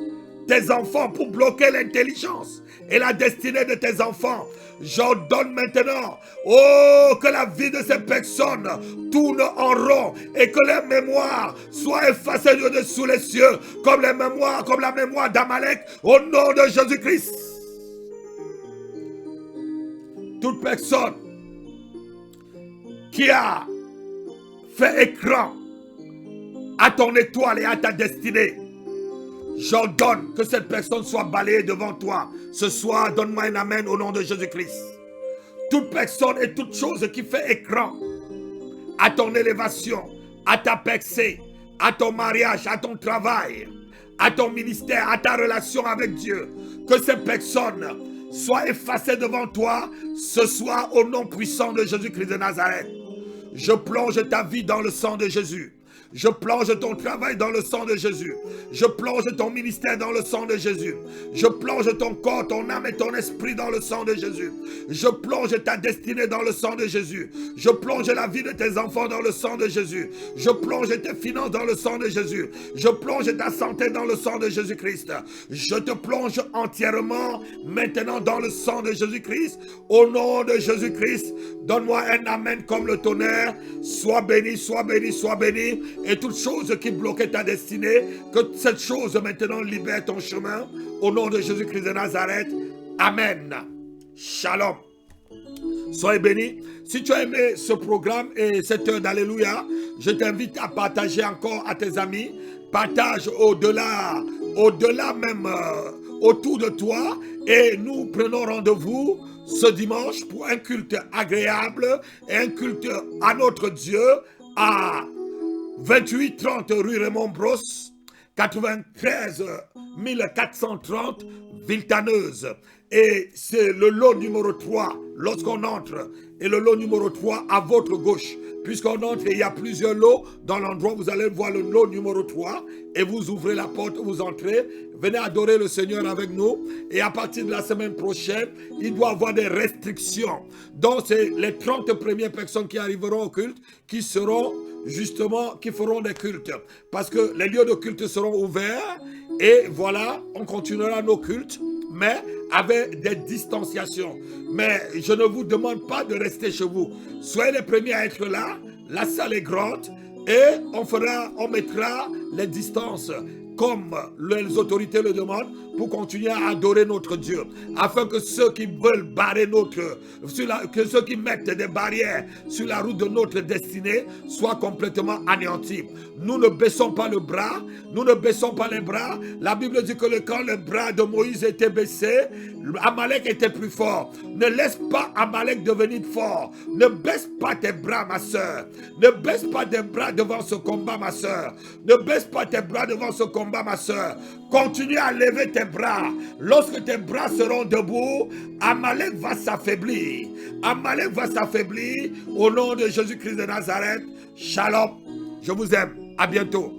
tes enfants, pour bloquer l'intelligence et la destinée de tes enfants. J'ordonne maintenant, oh, que la vie de ces personnes tourne en rond et que les mémoires soient effacées de dessous les cieux, comme la mémoire d'Amalek, au nom de Jésus-Christ. Toute personne qui a fait écran à ton étoile et à ta destinée, j'ordonne que cette personne soit balayée devant toi. Ce soir, donne-moi un amen au nom de Jésus-Christ. Toute personne et toute chose qui fait écran à ton élévation, à ta percée, à ton mariage, à ton travail, à ton ministère, à ta relation avec Dieu, que ces personnes soient effacées devant toi ce soir au nom puissant de Jésus-Christ de Nazareth. Je plonge ta vie dans le sang de Jésus. Je plonge ton travail dans le sang de Jésus. Je plonge ton ministère dans le sang de Jésus. Je plonge ton corps, ton âme et ton esprit dans le sang de Jésus. Je plonge ta destinée dans le sang de Jésus. Je plonge la vie de tes enfants dans le sang de Jésus. Je plonge tes finances dans le sang de Jésus. Je plonge ta santé dans le sang de Jésus-Christ. Je te plonge entièrement maintenant dans le sang de Jésus-Christ. Au nom de Jésus-Christ, donne-moi un amen comme le tonnerre. Sois béni, sois béni, sois béni. Et toute chose qui bloquait ta destinée, que cette chose maintenant libère ton chemin. Au nom de Jésus-Christ de Nazareth. Amen. Shalom. Soyez bénis. Si tu as aimé ce programme et cette heure d'Alléluia, je t'invite à partager encore à tes amis. Partage au-delà même, autour de toi. Et nous prenons rendez-vous ce dimanche pour un culte agréable et un culte à notre Dieu à 2830 rue Raymond Bros, 93 430 Villetaneuse. Et c'est le lot numéro 3 lorsqu'on entre. Et le lot numéro 3 à votre gauche. Puisqu'on entre, il y a plusieurs lots. Dans l'endroit, vous allez voir le lot numéro 3. Et vous ouvrez la porte, vous entrez. Venez adorer le Seigneur avec nous. Et à partir de la semaine prochaine, il doit y avoir des restrictions. Donc, c'est les 30 premières personnes qui arriveront au culte qui seront justement, qui feront des cultes. Parce que les lieux de culte seront ouverts. Et voilà, on continuera nos cultes, mais avec des distanciations. Mais je ne vous demande pas de rester chez vous. Soyez les premiers à être là. La salle est grande et on mettra les distances comme les autorités le demandent pour continuer à adorer notre Dieu. Afin que ceux qui veulent barrer que ceux qui mettent des barrières sur la route de notre destinée soient complètement anéantis. Nous ne baissons pas le bras, nous ne baissons pas les bras. La Bible dit que quand le bras de Moïse était baissé, Amalek était plus fort. Ne laisse pas Amalek devenir fort. Ne baisse pas tes bras, ma soeur. Ne baisse pas tes bras devant ce combat, ma soeur. Ne baisse pas tes bras devant ce combat, ma soeur. Continue à lever tes bras. Lorsque tes bras seront debout, Amalek va s'affaiblir. Amalek va s'affaiblir. Au nom de Jésus-Christ de Nazareth. Shalom. Je vous aime. À bientôt.